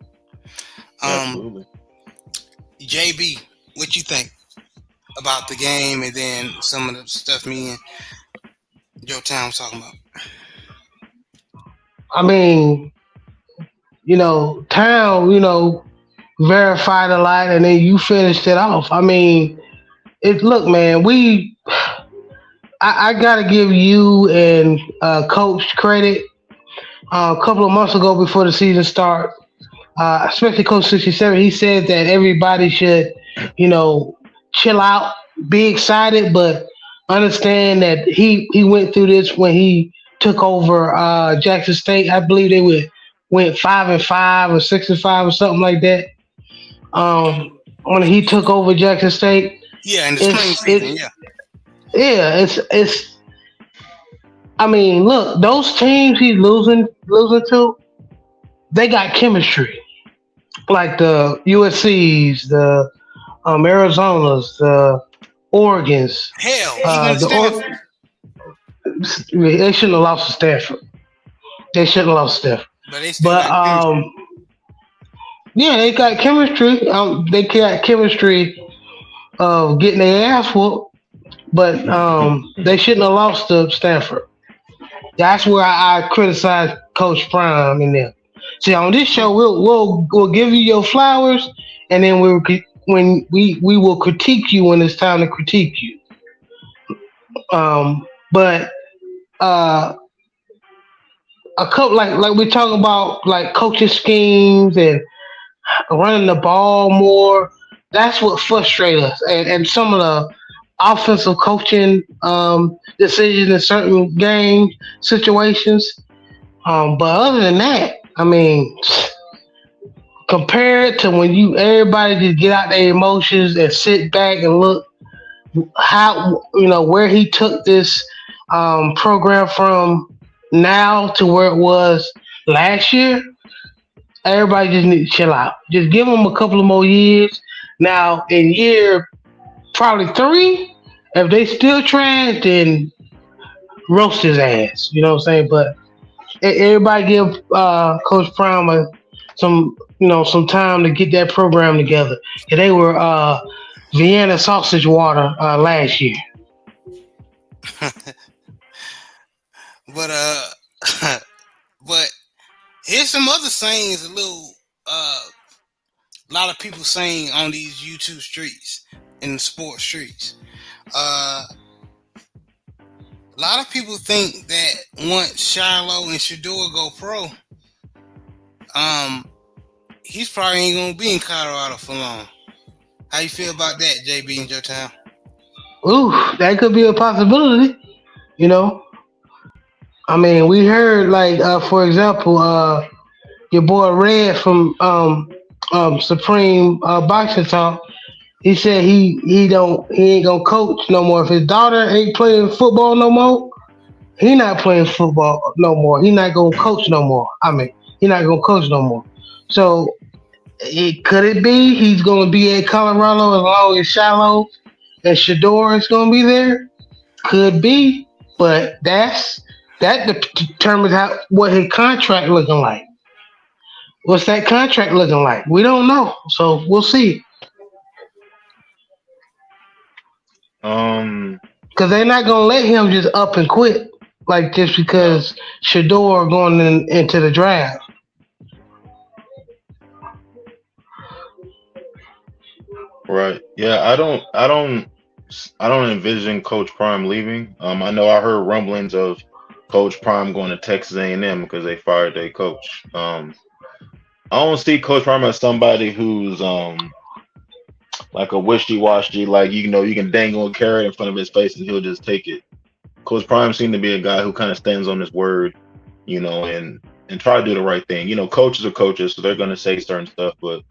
Absolutely. JB, what you think about the game and then some of the stuff me and Joe Town was talking about? I mean, Town, verified a lot, and then you finished it off. I mean, look, man, I gotta give you and Coach credit. A couple of months ago, before the season start, especially Coach 67, he said that everybody should, chill out, be excited, but understand that he went through this when he took over Jackson State. I believe they went 5-5 or 6-5 or something like that. When he took over Jackson State, Yeah, in the spring season, yeah. yeah, it's. I mean, look, those teams he's losing to, they got chemistry. Like the USC's, the Arizonas, the Oregons. Hell, even The Stanford. they shouldn't have lost to Stanford. They shouldn't have lost to Stanford. But they still But got chemistry. yeah, they got chemistry. They got chemistry of getting their ass whooped, but they shouldn't have lost to Stanford. That's where I criticize Coach Prime and them. See, on this show, we'll give you your flowers, and then we will critique you when it's time to critique you. But a couple like we talk about like coaching schemes and running the ball more. That's what frustrates us, and some of the offensive coaching decisions in certain game situations. But other than that, I mean, compare it to when everybody just get out their emotions and sit back and look how where he took this program from now to where it was last year. Everybody just need to chill out. Just give him a couple of more years. Now in year probably 3, if they still trash, then roast his ass. You know what I'm saying? But everybody give Coach Prime some time to get that program together. And they were Vienna sausage water last year. But but here's some other sayings. A lot of people saying on these YouTube streets, in the sports streets. A lot of people think that once Shiloh and Shador go pro, he's probably ain't gonna be in Colorado for long. How you feel about that, JB in your town? Ooh, that could be a possibility. I mean, we heard like for example, your boy Red from Supreme Boxing Talk. He said he ain't gonna coach no more if his daughter ain't playing football no more. He not playing football no more. He not gonna coach no more. I mean, he not gonna coach no more. So could it be he's gonna be at Colorado as long as Shallow and Shador is gonna be there? Could be, but that determines how what his contract looking like. What's that contract looking like? We don't know, so we'll see. Um, Because they're not gonna let him just up and quit, like just no, because Shador going into the draft. right. Yeah, I don't envision Coach Prime leaving. I know I heard rumblings of Coach Prime going to Texas A&M because they fired their coach. I don't see Coach Prime as somebody who's like a wishy-washy, like you can dangle a carrot in front of his face and he'll just take it. Coach Prime seemed to be a guy who kind of stands on his word, and try to do the right thing. Coaches are coaches, so they're gonna say certain stuff, but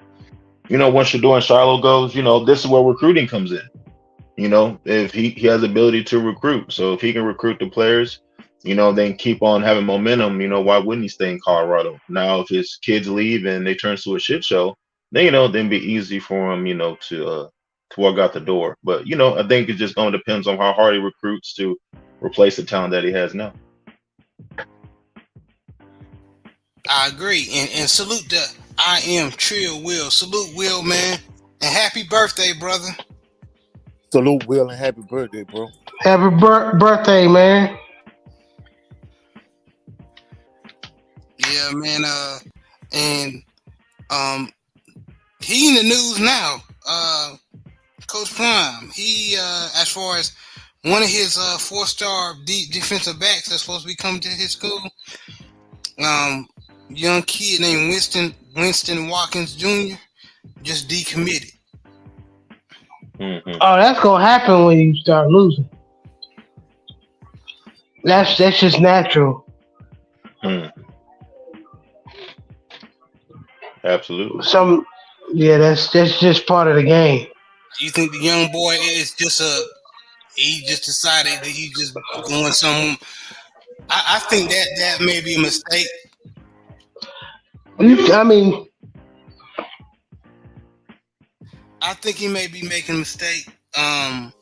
when Shador and Shiloh goes, this is where recruiting comes in. If he has the ability to recruit. So if he can recruit the players, then keep on having momentum, why wouldn't he stay in Colorado? Now, if his kids leave and they turn to a shit show, then, then be easy for him, to walk out the door. But, I think it just going to depends on how hard he recruits to replace the talent that he has now. I agree. And salute the I am Trill Will. Salute Will, man. And happy birthday, brother. Salute Will and happy birthday, bro. Happy birthday, man. Yeah, man. And he in the news now. Coach Prime. He as far as one of his 4-star defensive backs that's supposed to be coming to his school. Young kid named Winston Watkins Jr. just decommitted. Mm-hmm. Oh, that's gonna happen when you start losing. That's just natural. Mm. Absolutely. Yeah, that's just part of the game. Do you think the young boy is just he just decided that he's just going some? I think that may be a mistake. I mean, I think he may be making a mistake. The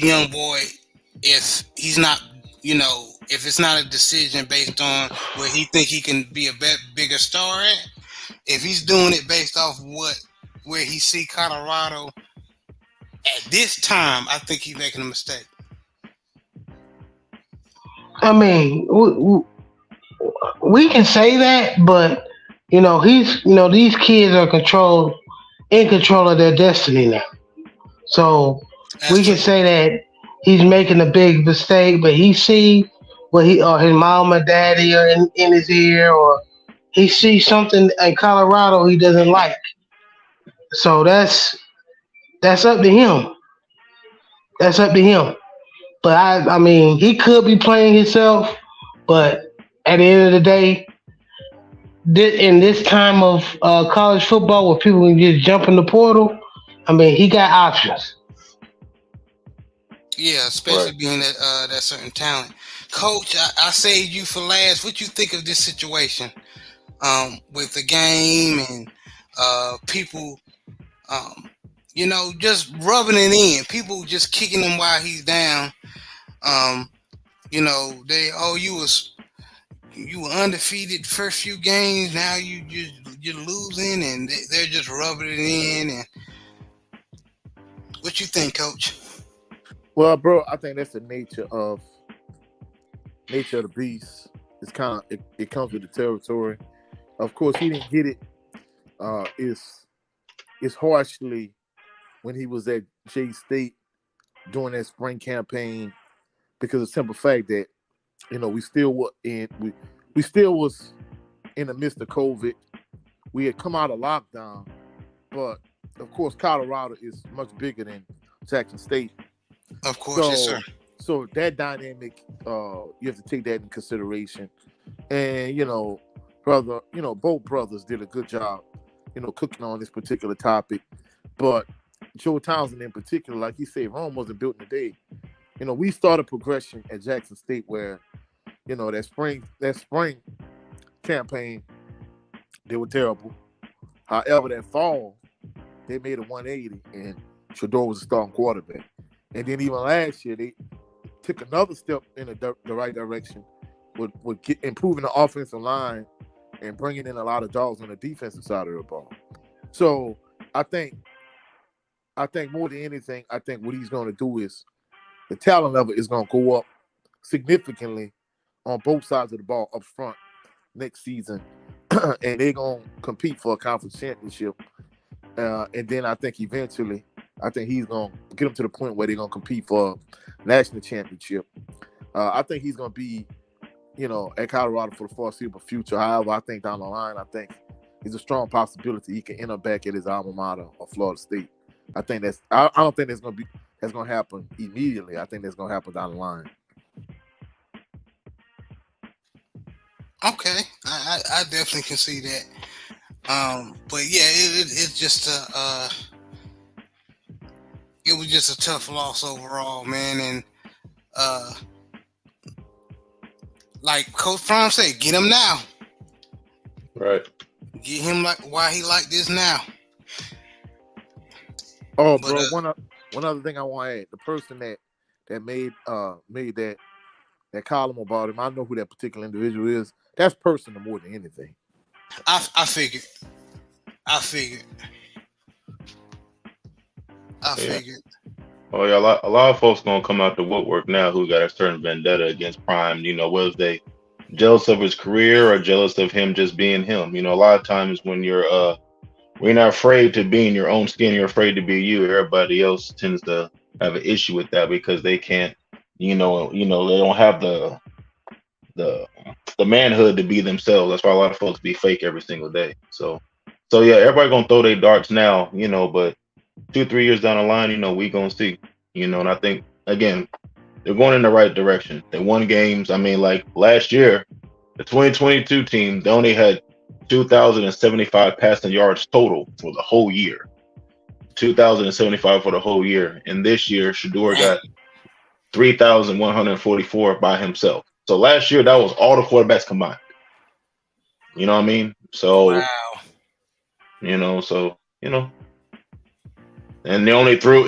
young boy, if he's not, if it's not a decision based on where he think he can be a bigger star at, if he's doing it based off where he see Colorado at this time, I think he's making a mistake. I mean, we can say that, but these kids are in control of their destiny now. So That's we true. can say that he's making a big mistake, but he see what he or his mom or daddy are in his ear, or he sees something in Colorado he doesn't like. So that's up to him. That's up to him. But I mean, he could be playing himself, but at the end of the day, in this time of college football where people can just jump in the portal, I mean, he got options. Yeah, especially Right. being that certain talent. Coach, I saved you for last. What you think of this situation with the game and people, um, just rubbing it in. People just kicking him while he's down. Um, you were undefeated first few games. Now you're losing, and they're just rubbing it in. And what you think, Coach? Well, bro, I think that's the nature of the beast. It's kind of it comes with the territory. Of course, he didn't get it. It's harshly when he was at J State during that spring campaign because of the simple fact that we still were we still was in the midst of COVID. We had come out of lockdown, but of course, Colorado is much bigger than Jackson State. Of course, yes, sir. So that dynamic, you have to take that in consideration. And both brothers did a good job, cooking on this particular topic. But Joe Townsend in particular, like he said, Rome wasn't built in a day. we started progression at Jackson State where, that spring campaign, they were terrible. However, that fall, they made a 180 and Shador was a starting quarterback. And then even last year, they took another step in the right direction with improving the offensive line and bringing in a lot of dogs on the defensive side of the ball. So I think more than anything, I think what he's going to do is the talent level is going to go up significantly on both sides of the ball up front next season. And they're going to compete for a conference championship. And then I think eventually, he's going to get them to the point where they're going to compete for a national championship. I think he's going to be, at Colorado for the foreseeable future. However, I think down the line, he's a strong possibility he can end up back at his alma mater of Florida State. I think I don't think that's going to happen immediately. I think that's going to happen down the line. Okay, I definitely can see that. But yeah, it's just it was just a tough loss overall, man. And like Coach Prime said, get him now. Right. Get him why he like this now. Oh, but, bro, one other thing I want to add: the person that made that column about him, I know who that particular individual is. That's personal more than anything. I figured. Oh yeah, a lot of folks gonna come out the woodwork now who got a certain vendetta against Prime. Whether they jealous of his career or jealous of him just being him. A lot of times when you're not afraid to be in your own skin, you're afraid to be you. Everybody else tends to have an issue with that because they can't, they don't have the manhood to be themselves. That's why a lot of folks be fake every single day. So yeah, everybody gonna throw their darts now, but 2-3 years down the line, we gonna see, and I think again, they're going in the right direction. They won games. I mean, like last year, the 2022 team, they only had 2,075 passing yards total for the whole year. 2,075 for the whole year. And this year, Shador got 3,144 by himself. So last year, that was all the quarterbacks combined. You know what I mean? So, wow. And they only threw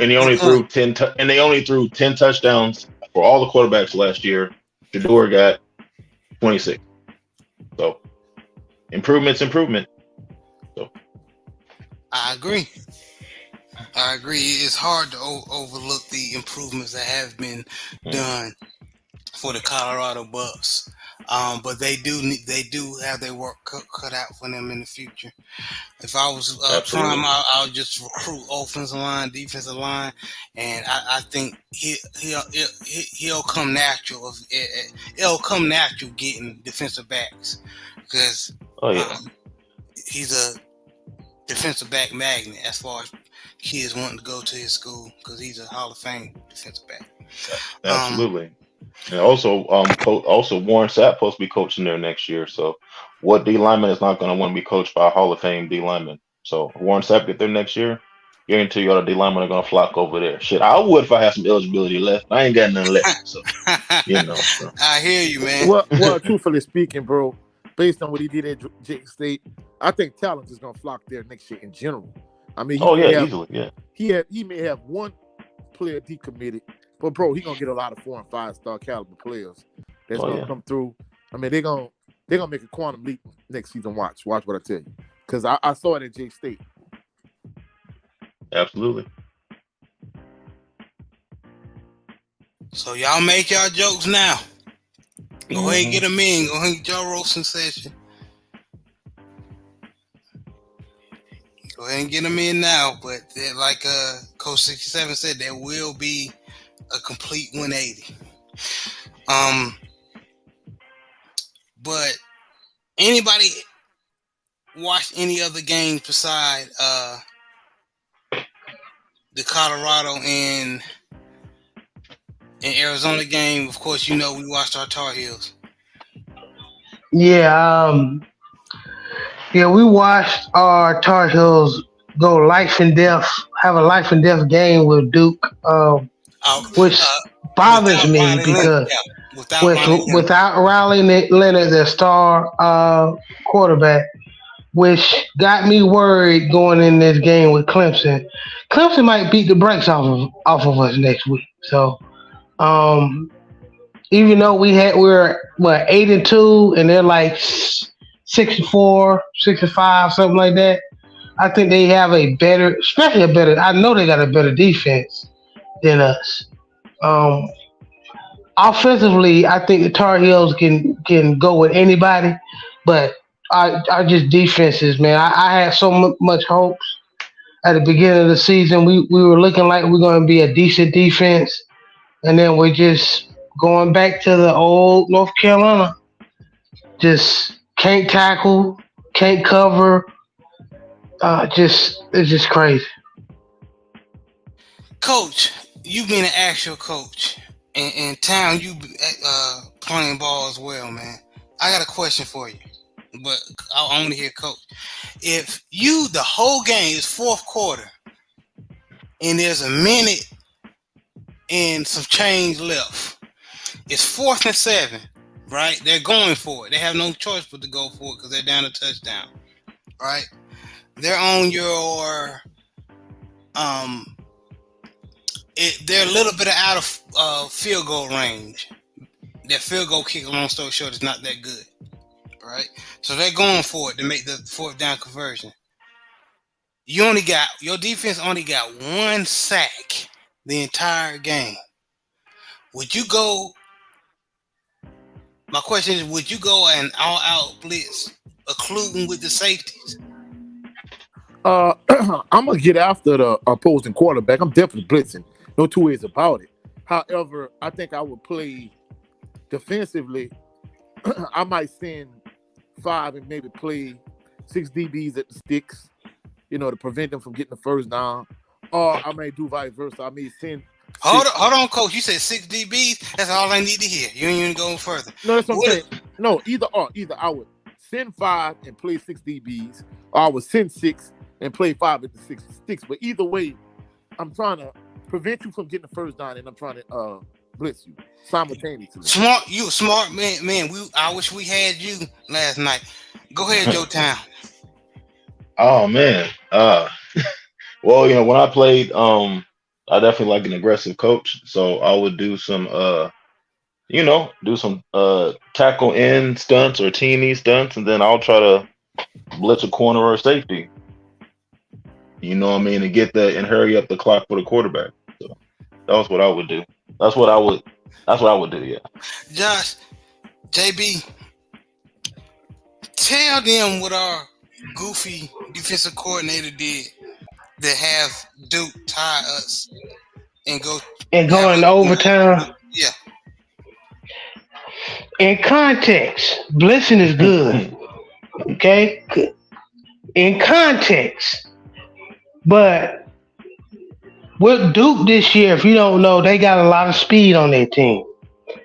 10 touchdowns for all the quarterbacks last year. Shador got 26. So improvement. So I agree. It's hard to overlook the improvements that have been done for the Colorado Bucks. But they do have their work cut out for them in the future. If I was Prime, I would just recruit offensive line, defensive line, and I think he'll come natural. It'll come natural getting defensive backs because he's a defensive back magnet as far as kids wanting to go to his school because he's a Hall of Fame defensive back. Absolutely. And also Warren Sapp supposed to be coaching there next year. So what D lineman is not going to want to be coached by a Hall of Fame D lineman? So Warren Sapp get there next year, guarantee you all the D linemen are going to flock over there. Shit, I would if I had some eligibility left. I ain't got nothing left. So, So. I hear you, man. Well, truthfully speaking, bro, based on what he did at Jackson State, I think talent is going to flock there next year in general. I mean, easily, yeah. He may have one player decommitted, but bro, he's gonna get a lot of 4 and 5 star caliber players that's gonna come through. I mean, they're gonna make a quantum leap next season. Watch what I tell you, because I saw it at J State. Absolutely. So y'all make y'all jokes now. Go ahead and get them in. Go ahead and get your roasting session. Go ahead and get them in now. But like Coach 67 said, there will be a complete 180. But anybody watch any other games beside the Colorado and Arizona game? Of course, we watched our Tar Heels. Yeah, we watched our Tar Heels go have a life and death game with Duke. bothers me Riley Leonard. because Yeah, without Riley Leonard. without Riley Leonard, the star quarterback, which got me worried going in this game with Clemson. Clemson might beat the brakes off of us next week. So, um, even though we're what 8-2 and they're like 6-4, 6-5, something like that. I think they have especially a better. I know they got a better defense than us. Um, Offensively, I think the Tar Heels can go with anybody, but our just defenses, man. I had so much hopes at the beginning of the season. We were looking like we're going to be a decent defense, and then we're just going back to the old North Carolina. Just can't tackle, can't cover. It's just crazy. Coach, you being an actual coach in town, you playing ball as well, man. I got a question for you, but I want to hear Coach. If the whole game is fourth quarter and there's a minute and some change left, it's 4th and 7, right? They're going for it. They have no choice but to go for it because they're down a touchdown, right? They're on your they're a little bit out of field goal range. Their field goal kicker, long story short, is not that good, right? So they're going for it to make the 4th down conversion. Your defense only got 1 sack the entire game. Would you go? My question is, would you go an all-out blitz, including with the safeties? I'm gonna get after the opposing quarterback. I'm definitely blitzing. No two ways about it. However, I think I would play defensively. I might send 5 and maybe play 6 DBs at the sticks, to prevent them from getting the first down. Or I may do vice versa. I may send. Hold on, Coach. You said 6 DBs. That's all I need to hear. You ain't even going further. No, that's what I'm saying. No, either or. Either I would send 5 and play 6 DBs, or I would send 6 and play 5 at the 6 sticks. But either way, I'm trying to prevent you from getting the first down, and I'm trying to blitz you simultaneously. You a smart man. I wish we had you last night. Go ahead, Joe Town. Oh man. Well, when I played, I definitely like an aggressive coach. So I would do some tackle in stunts or teeny stunts, and then I'll try to blitz a corner or a safety. You know what I mean? And hurry up the clock for the quarterback. So that was what I would do. That's what I would do, yeah. Josh, JB, tell them what our goofy defensive coordinator did to have Duke tie us and go into overtime. Yeah. In context, blitzing is good. Okay? In context. But with Duke this year, if you don't know, they got a lot of speed on their team.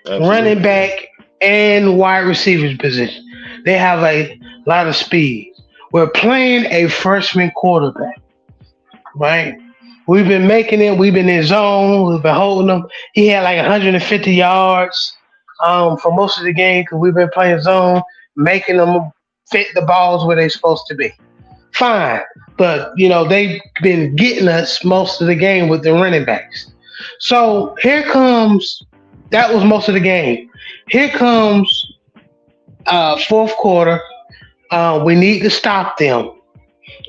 Absolutely. Running back and wide receivers position. They have a lot of speed. We're playing a freshman quarterback, right? We've been making it. We've been in zone. We've been holding him. He had like 150 yards for most of the game because we've been playing zone, making them fit the balls where they're supposed to be. Fine. But, they've been getting us most of the game with the running backs. So that was most of the game. Here comes fourth quarter. We need to stop them,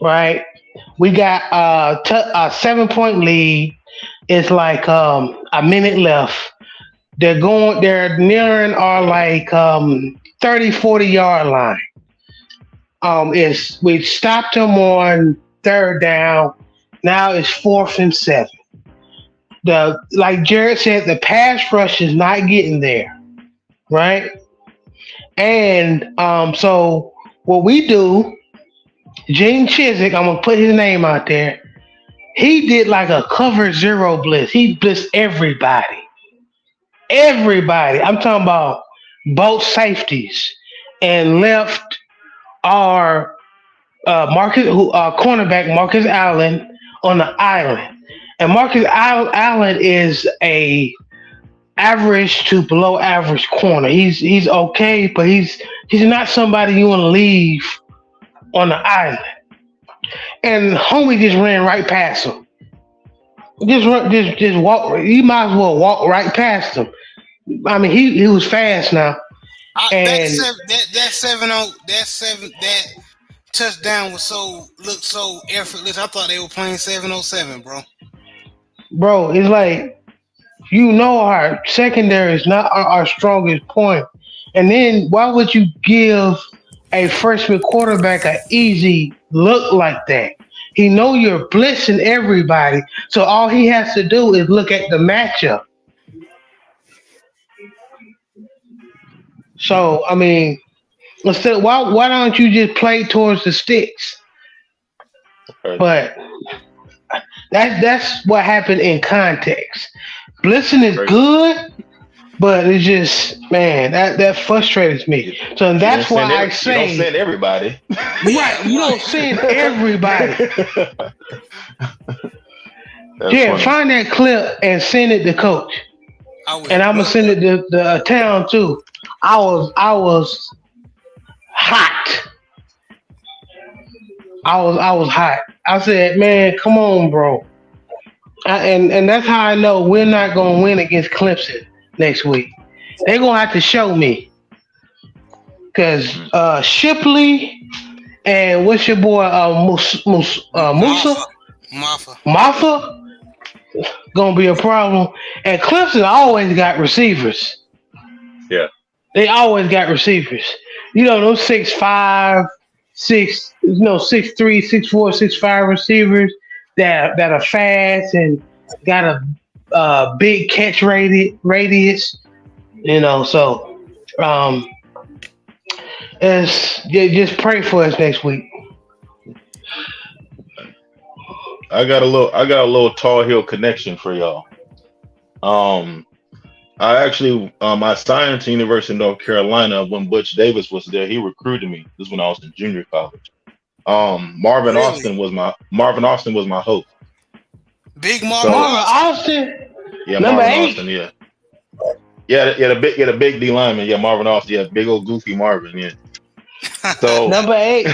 right? We got a 7-point lead. It's like a minute left. They're nearing our 30, 40 yard line. We stopped them on 3rd down. Now it's 4th and 7. Like Jared said, the pass rush is not getting there, right? And so what we do, Gene Chizik, I'm gonna put his name out there. He did like a cover 0 blitz. He blitzed everybody. Everybody. I'm talking about both safeties and left our cornerback Marcus Allen on the island. And Marcus Allen is a average to below average corner. He's okay, but he's not somebody you want to leave on the island. And homie just ran right past him. Just walk. You might as well walk right past him. I mean, he was fast now. And that touchdown looked so effortless. I thought they were playing 707, bro. Bro, it's like, our secondary is not our strongest point. And then why would you give a freshman quarterback an easy look like that? He know you're blitzing everybody, so all he has to do is look at the matchup. So I mean, instead, why don't you just play towards the sticks? Okay. But that's what happened in context. Blitzing is good, but it's just, man, that frustrates me. So that's why I say you don't send everybody. Right, you don't send everybody. Funny. Find that clip and send it to coach. And I'm gonna send it to the town too. I was hot. I was hot. I said, man, come on, bro. And that's how I know we're not gonna win against Clemson next week. They're gonna have to show me. Cause Shipley and what's your boy Musa? Mafa gonna be a problem. And Clemson always got receivers. Yeah. They always got receivers. Those 6'5", 6'3", 6'4", 6'5" receivers that are fast and got a big catch radius. So just pray for us next week. I got a little Tar Heel connection for y'all. I actually I signed to University of North Carolina when Butch Davis was there. He recruited me. This is when I was in junior college. Marvin Austin was my host. Big Marvin Austin. Yeah, Number Marvin 8. Austin. Yeah, the big D lineman. Yeah, Marvin Austin. Yeah, big old goofy Marvin. Yeah. So number 8.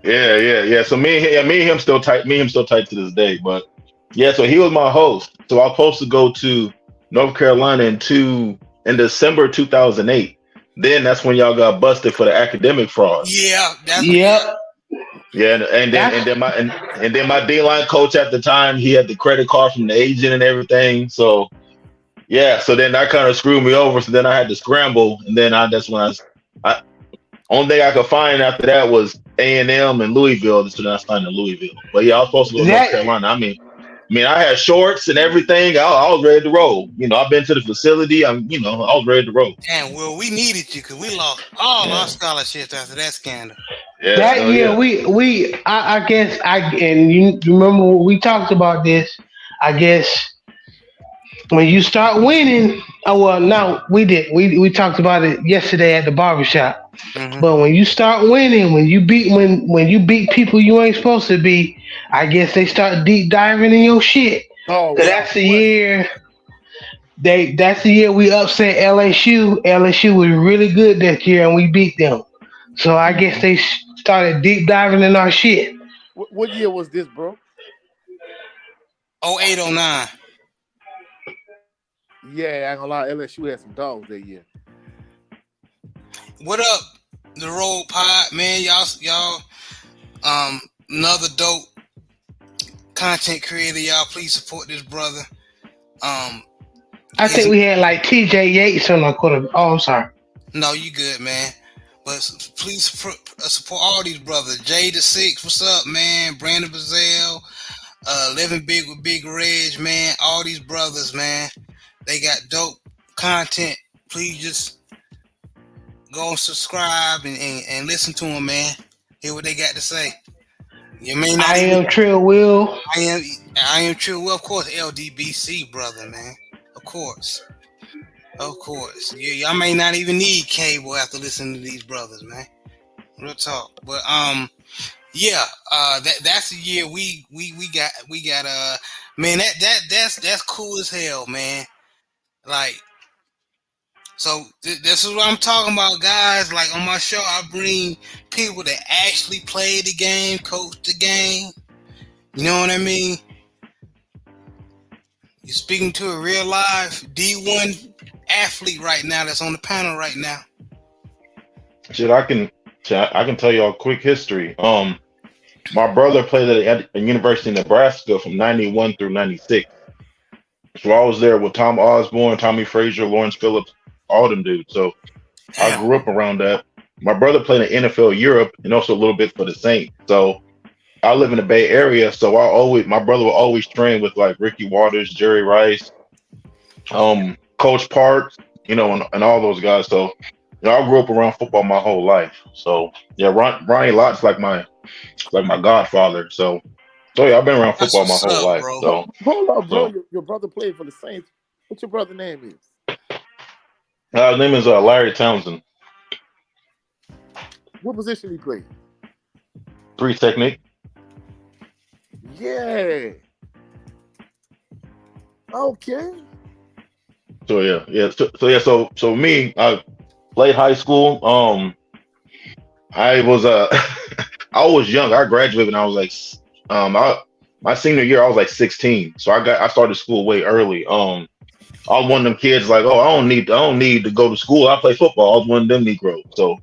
Yeah. So me and him still tight. Me and him still tight to this day. But yeah, so he was my host. So I was supposed to go to North Carolina in December 2008. Then that's when y'all got busted for the academic fraud. Yeah. Yeah, and then my D-line coach at the time, he had the credit card from the agent and everything. So yeah, so then that kind of screwed me over. So then I had to scramble, and then that's when I only thing I could find after that was A&M and Louisville. So then I signed in Louisville. But yeah, I was supposed to go to North Carolina. I mean, I had shorts and everything. I was ready to roll. I've been to the facility. I was ready to roll. And well, we needed you because we lost all our scholarships after that scandal. Yeah, that year, I guess and you remember we talked about this. I guess when you start winning, we did. We talked about it yesterday at the barbershop. Mm-hmm. But when you start winning, when you beat people you ain't supposed to beat, I guess they start deep diving in your shit. Oh, that's the year. That's the year we upset LSU. LSU was really good that year, and we beat them. So I guess they started deep diving in our shit. What year was this, bro? 08, 09. Yeah, I ain't gonna lie, LSU had some dogs that year. What up, the Road Pod, man? Y'all, another dope content creator. Y'all, please support this brother. I think we had like TJ Yates on our quarter. Oh, I'm sorry. No, you good, man. But please support all these brothers. Jay the Six, what's up, man? Brandon Bazell, Living Big with Big Reg, man. All these brothers, man. They got dope content. Please just go and subscribe and listen to them, man. Hear what they got to say. You may not. I am Trill Will. I am Trill Will, of course. LDBC, brother, man. Of course. Y'all may not even need cable after listening to these brothers, man. Real talk. But that's the year we got man, that's cool as hell, man. Like So this is what I'm talking about, guys. Like on my show, I bring people that actually play the game, coach the game. You know what I mean? You're speaking to a real live D1 athlete right now that's on the panel right now. Shit, I can tell y'all a quick history. My brother played at the University of Nebraska from '91 through '96. So I was there with Tom Osborne, Tommy Frazier, Lawrence Phillips, all them dudes. So I Damn. grew up around that. My brother played in NFL Europe and also a little bit for the Saints. So I live in the Bay Area, so my brother would always train with like Ricky Waters, Jerry Rice, Coach Parks, and all those guys. So I grew up around football my whole life. So yeah, Ronnie Lott's like my godfather. So yeah, I've been around That's football my what's whole up, life. bro. Hold up, bro. So Your brother played for the Saints. What's your brother's name is? his name is Larry Townsend. What position he played? 3 technique. Yeah. Okay. So yeah. So me, I played high school. I was I was young. I graduated when I was like my senior year. I was like 16. So I started school way early. I was one of them kids like, oh, I don't need to go to school. I play football. I was one of them Negroes. So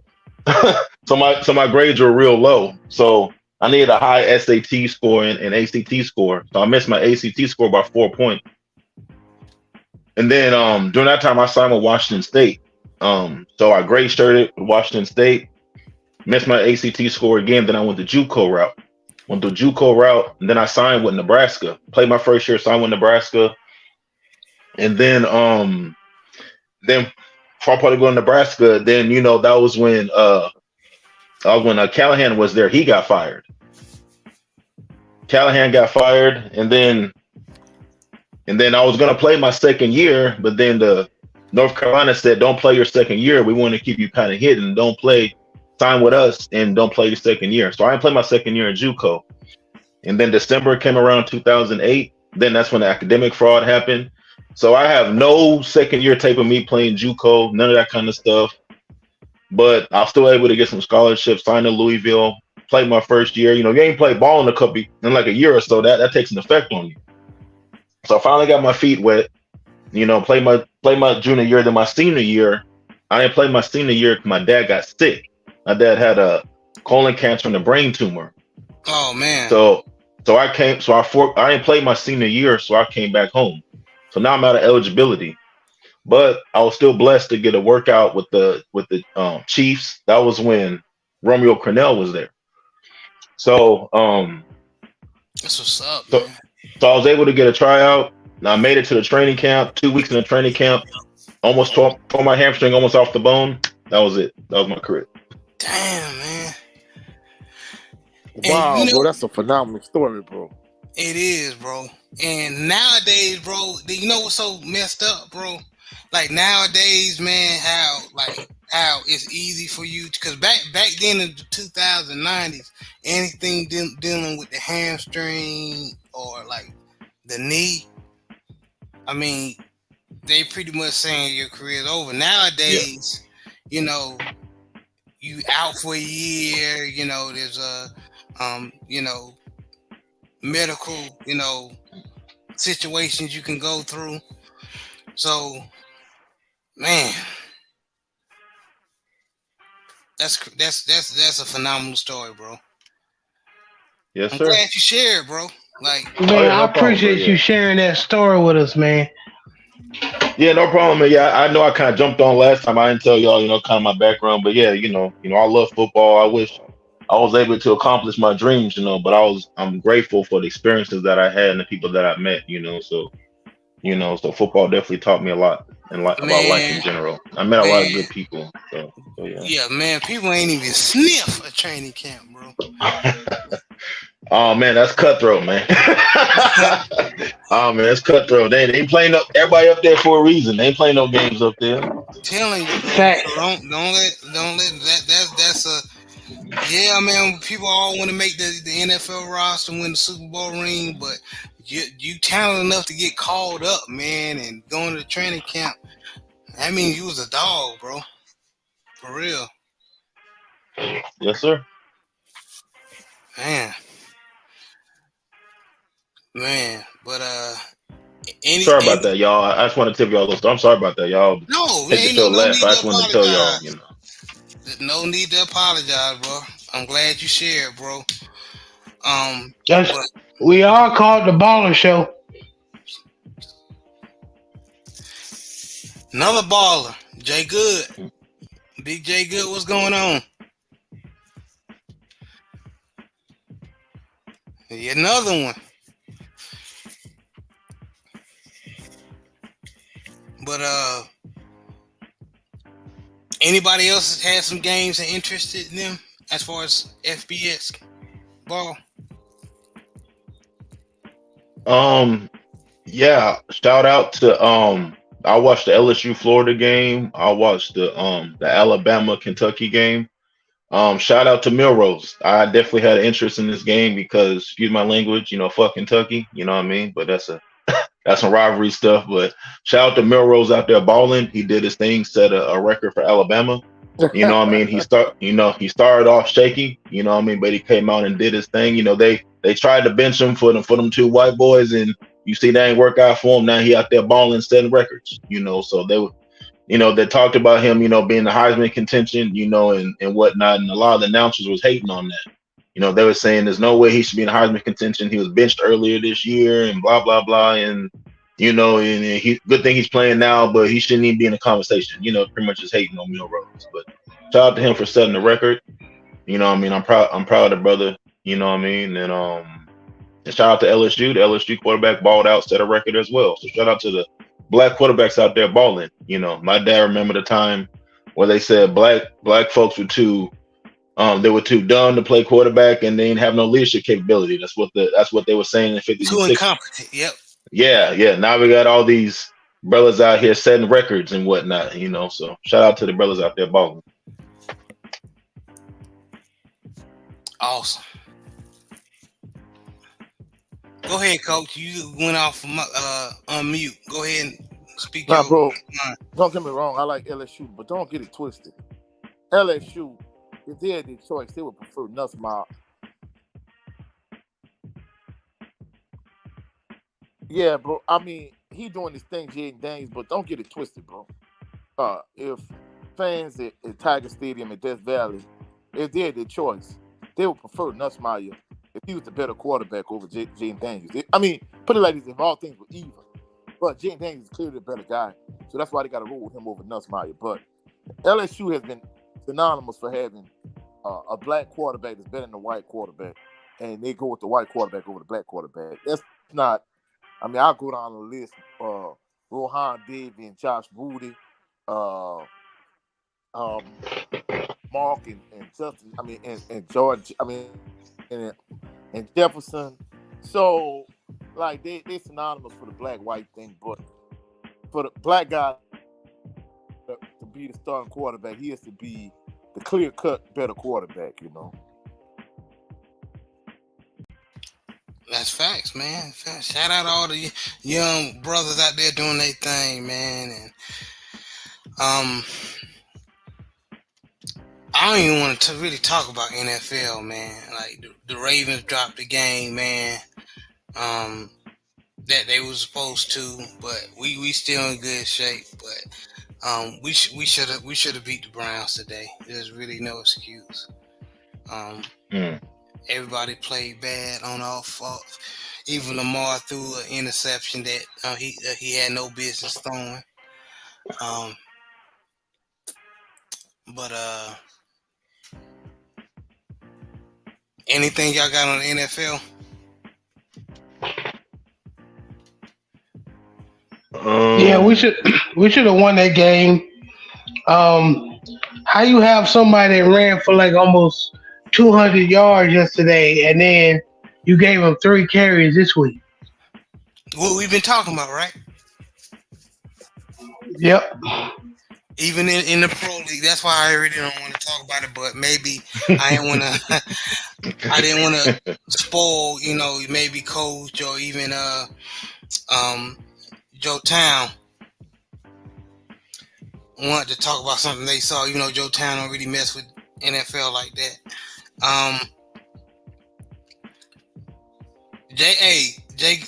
so my grades were real low. So I needed a high SAT score and ACT score. So I missed my ACT score by 4 points. And then during that time I signed with Washington State. So I grade shirted with Washington State, missed my ACT score again. Then I went the JUCO route. And then I signed with Nebraska. Played my first year, signed with Nebraska. And then before I probably go to Nebraska, then that was when Callahan was there. He got fired. And then I was gonna play my second year, but then the North Carolina said, "Don't play your second year. We want to keep you kind of hidden. Don't play. Sign with us and don't play your second year." So I didn't play my second year in JUCO. And then December came around 2008. Then that's when the academic fraud happened. So I have no second year tape of me playing JUCO, none of that kind of stuff. But I was still able to get some scholarships, signed to Louisville, played my first year. You ain't played ball in like a year or so. That takes an effect on you. So I finally got my feet wet. Play my junior year. Then my senior year, I didn't play my senior year because my dad got sick. My dad had a colon cancer and a brain tumor. Oh man. So I didn't play my senior year, so I came back home. So now I'm out of eligibility. But I was still blessed to get a workout with the Chiefs. That was when Romeo Crennel was there. So That's what's up, so, man. so I was able to get a tryout. And I made it to the training camp. 2 weeks in the training camp. Almost tore my hamstring almost off the bone. That was it. That was my career. Damn, man. Wow, bro, that's a phenomenal story, bro. It is, bro. And nowadays, bro, you know what's so messed up, bro? Like nowadays, man, how it's easy for you, because back then in the 2090s, anything dealing with the hamstring or like the knee, I mean, they pretty much saying your career's over. Nowadays, you out for a year, there's a medical, situations you can go through. So, man, that's a phenomenal story, bro. Yes, I'm sir. glad you shared, bro. Like, Man, no I appreciate problem, you sharing that story with us, man. Yeah, no problem. Man. Yeah, I know I kind of jumped on last time. I didn't tell y'all, kind of my background, but yeah, I love football. I wish I was able to accomplish my dreams, but I'm grateful for the experiences that I had and the people that I met, so football definitely taught me a lot about life in man, general. I met a lot of good people. So yeah. yeah, man, people ain't even sniff a training camp, bro. Oh man, that's cutthroat, man. Oh man, that's cutthroat. They ain't playing up everybody up there for a reason. They ain't playing no games up there. Telling you, bro. Fact. Don't let that's a yeah, man. People all want to make the NFL roster and win the Super Bowl ring, but you talented enough to get called up, man, and going to the training camp. I mean, you was a dog, bro. For real, Yes, sir. man, man. But any Sorry about any that, y'all. I just want to tip y'all a little. I'm sorry about that, y'all. no, there Hate to ain't feel no laugh. need I to just wanted to tell y'all, apologize. you know. No need to apologize, bro. I'm glad you shared, bro. That's But we are called the baller show. another baller, Jay Good, Big Jay Good. What's going on? Yeah, another one. But anybody else has had some games and interested in them as far as FBS ball? Um, yeah. Shout out to I watched the LSU Florida game. I watched the Alabama Kentucky game. Shout out to Milrose. I definitely had an interest in this game because, excuse my language, you know, fuck Kentucky. You know what I mean? But that's some rivalry stuff. But shout out to Milrose out there balling. He did his thing, set a record for Alabama. You know what I mean? He started off shaky, you know what I mean, but he came out and did his thing. You know, they tried to bench him for them two white boys, and you see that ain't work out for him. Now he out there balling, setting records, you know. So they talked about him, you know, being the Heisman contention, you know, and whatnot. And a lot of the announcers was hating on that. You know, they were saying there's no way he should be in Heisman contention. He was benched earlier this year and blah, blah, blah. And, you know, and he good thing he's playing now, but he shouldn't even be in the conversation. You know, pretty much just hating on Milrose. But shout out to him for setting the record. You know what I mean? I'm proud of the brother, you know what I mean? And shout out to LSU. The LSU quarterback balled out, set a record as well. So shout out to the black quarterbacks out there balling. You know, my dad remember the time where they said black folks they were too dumb to play quarterback and they didn't have no leadership capability. That's what they were saying in the 50s and Too 60s. incompetent. Yep. Yeah, yeah. Now we got all these brothers out here setting records and whatnot, you know. So shout out to the brothers out there balling. Awesome. Go ahead, coach. You went off from on mute. Go ahead and speak Nah, your bro, mind. don't get me wrong. I like LSU, but don't get it twisted. LSU, if they had their choice, they would prefer Nussmeier. Yeah, bro. I mean, he doing this thing, Jaden Daniels, but don't get it twisted, bro. If fans at Tiger Stadium at Death Valley, if they had their choice, they would prefer Nussmeier if he was the better quarterback over Jaden Daniels. I mean, put it like this: if all things were even, but Jaden Daniels is clearly the better guy, so that's why they got to roll with him over Nussmeier. But LSU has been synonymous for having a black quarterback that's better than a white quarterback, and they go with the white quarterback over the black quarterback. That's not. I mean, I'll go down the list. Rohan Davey and Josh Woody, uh, um, Mark and Justin. I mean, and George. I mean, and Jefferson. So, like, they synonymous for the black-white thing, but for the black guy to be the starting quarterback, he has to be the clear-cut better quarterback, you know. That's facts, man. Facts. Shout out all the young brothers out there doing their thing, man. And I don't even want to really talk about NFL, man. Like the Ravens dropped the game, man. That they were supposed to, but we still in good shape. But we should have beat the Browns today. There's really no excuse. Everybody played bad on off. Even Lamar threw an interception that he had no business throwing. But anything y'all got on the NFL? Yeah, we should have won that game. How you have somebody that ran for like almost 200 yards yesterday, and then you gave him 3 carries this week? What we've been talking about, right? Yep. Even in the pro league, that's why I really don't want to talk about it. But maybe I didn't want to. I didn't want to spoil, maybe coach or even Joe Town. wanted to talk about something they saw. You know, Joe Town don't really mess with NFL like that.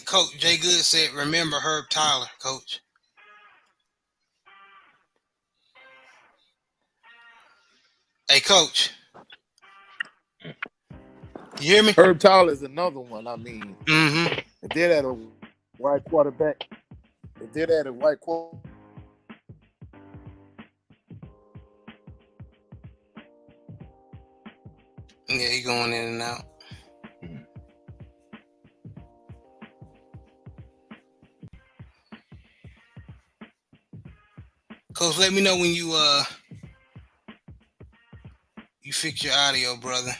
Coach Jay Good said, "Remember Herb Tyler, Coach." Hey, Coach, you hear me? Herb Tyler is another one. I mean, Mm-hmm. if they're at a white quarterback, if they're at a white quarterback, Yeah, he going in and out. Coach, let me know when you fix your audio, brother.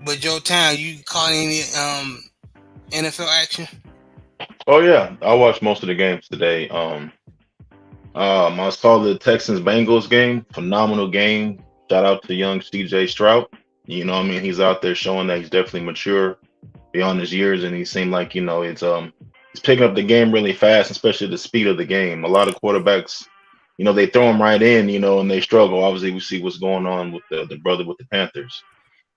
But Joe Town, you caught any NFL action? Oh yeah, I watched most of the games today. I saw the Texans Bengals game. Phenomenal game. Shout out to young CJ Stroud. You know, what I mean, he's out there showing that he's definitely mature beyond his years, and he seemed like he's picking up the game really fast, especially the speed of the game. A lot of quarterbacks, they throw him right in, and they struggle. Obviously, we see what's going on with the brother with the Panthers.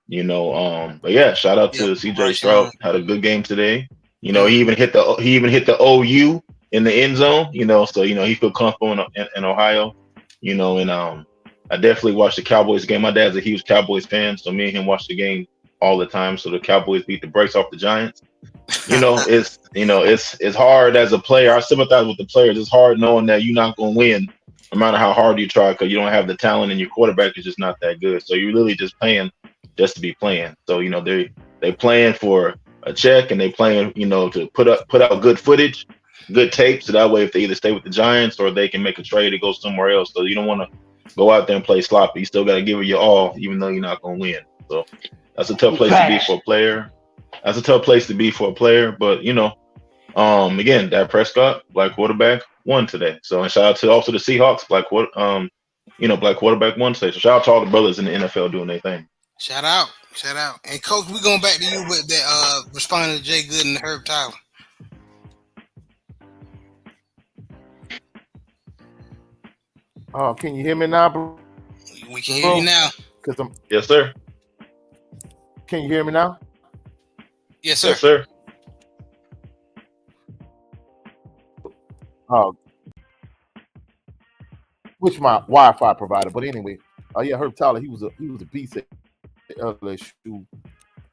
But yeah, shout out Yep, to CJ Bryce Stroud. Young. Had a good game today. Mm. He even hit the OU in the end zone. So he feel comfortable in Ohio. And I definitely watched the Cowboys game. My dad's a huge Cowboys fan, so me and him watch the game all the time. So the Cowboys beat the brakes off the Giants. It's hard as a player. I sympathize with the players. It's hard knowing that you're not going to win, no matter how hard you try, because you don't have the talent and your quarterback is just not that good. So you're really just playing just to be playing. So they playing for a check, and they playing to put out good footage, good tape, so that way if they either stay with the Giants or they can make a trade to go somewhere else. So you don't want to go out there and play sloppy. You still got to give it your all, even though you're not going to win. So that's a tough place to be for a player. That's a tough place to be for a player, but again, Dak Prescott, black quarterback, won today. So, and shout out to also the Seahawks, black quarterback won today. So shout out to all the brothers in the NFL doing their thing. Shout out. And Coach, we going back to you with that responding to Jay Good and Herb Tyler. can you hear me now, bro? We can hear you now. Yes, sir. Can you hear me now? Yes, sir. Yes, sir. Which my Wi-Fi provider. But anyway, yeah, Herb Tyler, he was a beast at LSU.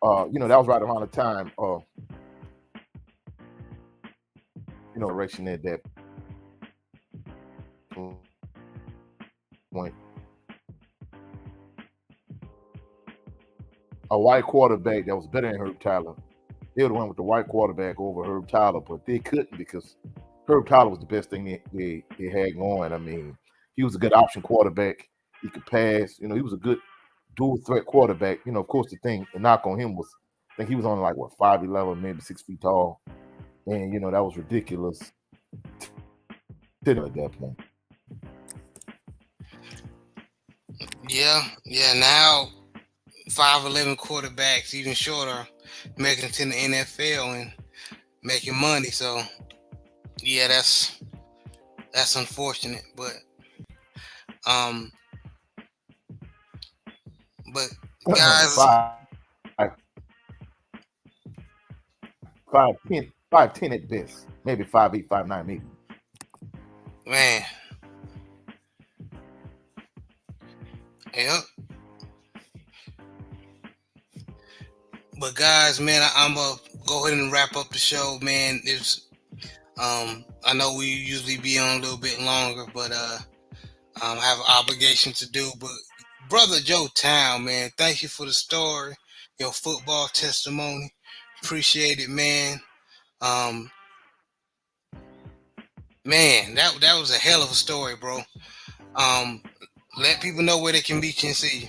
That was right around the time direction at that point. A white quarterback that was better than Herb Tyler. They would have went with the white quarterback over Herb Tyler, but they couldn't because Herb Tyler was the best thing they had going. I mean, he was a good option quarterback. He could pass. He was a good dual threat quarterback. Of course, the knock on him was, I think he was only like 5'11", maybe 6 feet tall, and that was ridiculous at that point. Yeah. Now 5'11" quarterbacks, even shorter, making it to the NFL and making money. So yeah, that's unfortunate, but guys, 5'10" at best, maybe 5'8", 5'9", maybe. Man, yep. But guys, man, I'm gonna go ahead and wrap up the show, man. I know we usually be on a little bit longer, but have an obligation to do. But brother Joe Town, man, thank you for the story, your football testimony. Appreciate it, man. Man, that was a hell of a story, bro. Let people know where they can reach and see you.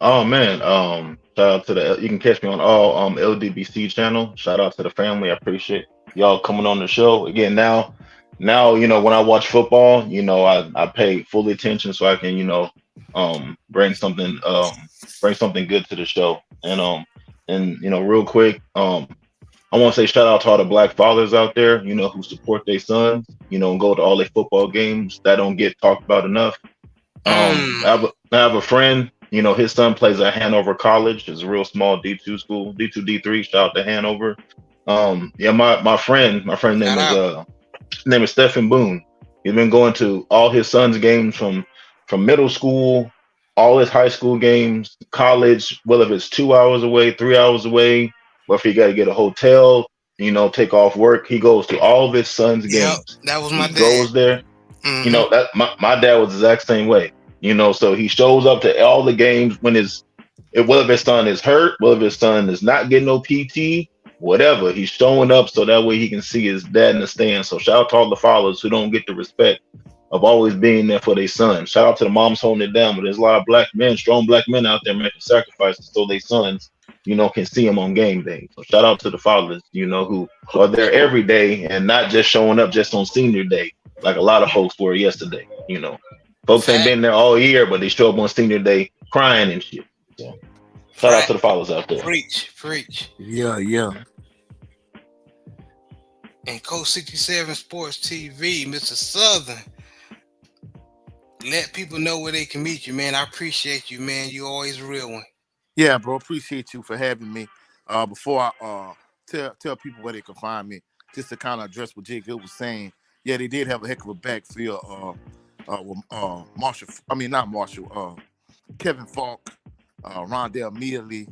Oh man, shout out to you can catch me on all LDBC channel. Shout out to the family. I appreciate y'all coming on the show. Again, now when I watch football, I pay full attention so I can, bring something good to the show. And real quick, I want to say shout out to all the black fathers out there, you know, who support their sons, you know, and go to all their football games that don't get talked about enough. I have a friend, you know, his son plays at Hanover College. It's a real small D2 school, D2, D3. Shout out to Hanover. Yeah, my friend Shout out. name is Stephen Boone. He's been going to all his son's games from middle school, all his high school games, college, whether if it's 2 hours away, 3 hours away, or if he got to get a hotel, you know, take off work, he goes to all of his son's Yep, games. that was my He dad. goes there. You Mm-hmm. know, that my dad was the exact same way. You know, so he shows up to all the games when whether his son is hurt, whether his son is not getting no PT, whatever, he's showing up so that way he can see his dad in the stands. So shout out to all the fathers who don't get the respect of always being there for their son. Shout out to the moms holding it down, but there's a lot of black men, strong black men out there making sacrifices so their sons, you know, can see them on game day. So shout out to the fathers, you know, who are there every day and not just showing up just on senior day, like a lot of folks were yesterday. You know, folks ain't Fact. been there all year, but they show up on senior day crying and shit. So shout out Fact. to the fathers out there. Preach. Yeah. And Coach 67 Sports TV, Mr. Southern. Let people know where they can meet you, man. I appreciate you, man. You always a real one. Yeah, bro. Appreciate you for having me. Before I tell people where they can find me, just to kind of address what Jay Good was saying. Yeah, they did have a heck of a backfield. With Marshall. I mean, not Marshall. Kevin Falk, Rondell Mealy,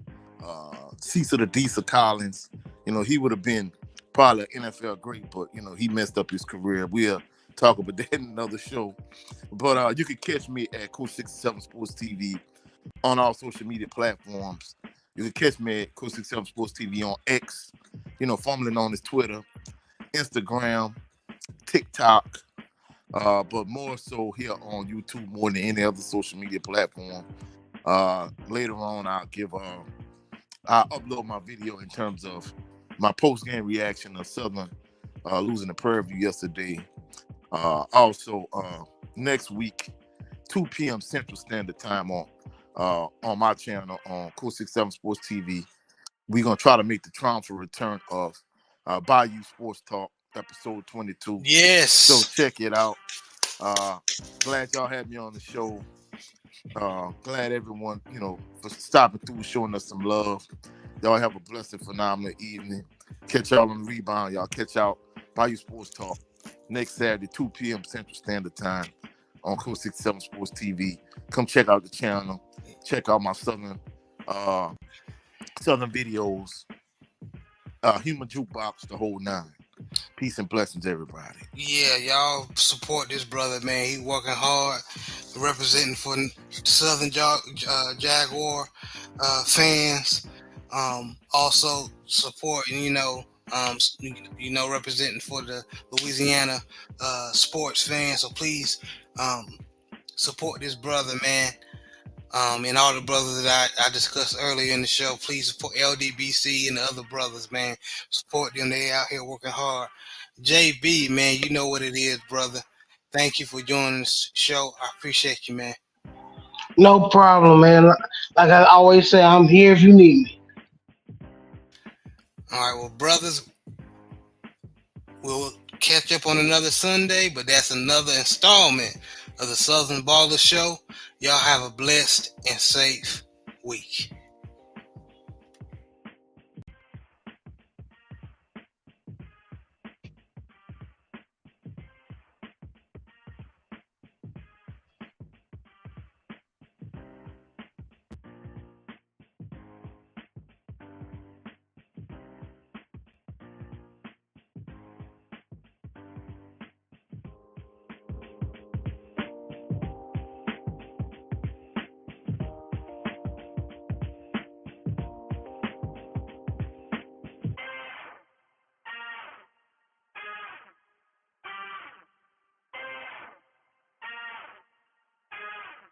Cecil the Deesa Collins. You know, he would have been probably an NFL great, but you know, he messed up his career. We'll talk about that in another show. But you can catch me at Coach 67 Sports TV on all social media platforms. You can catch me at Coach 67 Sports TV on X, you know, formerly known as Twitter, Instagram, TikTok, but more so here on YouTube more than any other social media platform. Later on, I'll upload my video in terms of my post-game reaction of Southern losing the Prairie View yesterday. Also, next week, 2 p.m. Central Standard Time on my channel on Cool 67 Sports TV, we're gonna try to make the triumphant return of Bayou Sports Talk episode 22. Yes. So check it out. Glad y'all had me on the show. Glad everyone, you know, for stopping through, showing us some love. Y'all have a blessed, phenomenal evening. Catch y'all on the rebound. Y'all catch out Bayou Sports Talk next Saturday, 2 p.m. Central Standard Time on Cool 67 Sports TV. Come check out the channel. Check out my Southern videos. Human Jukebox, the whole nine. Peace and blessings, everybody. Yeah, y'all support this brother, man. He working hard, representing for Southern Jaguar fans. Also supporting, representing for the Louisiana sports fans. So please support this brother, man. And all the brothers that I discussed earlier in the show, please support LDBC and the other brothers, man. Support them. They out here working hard. JB, man, you know what it is, brother. Thank you for joining the show. I appreciate you, man. No problem, man. Like I always say, I'm here if you need me. All right, well, brothers, we'll catch up on another Sunday, but that's another installment of the Southern Baller Show. Y'all have a blessed and safe week.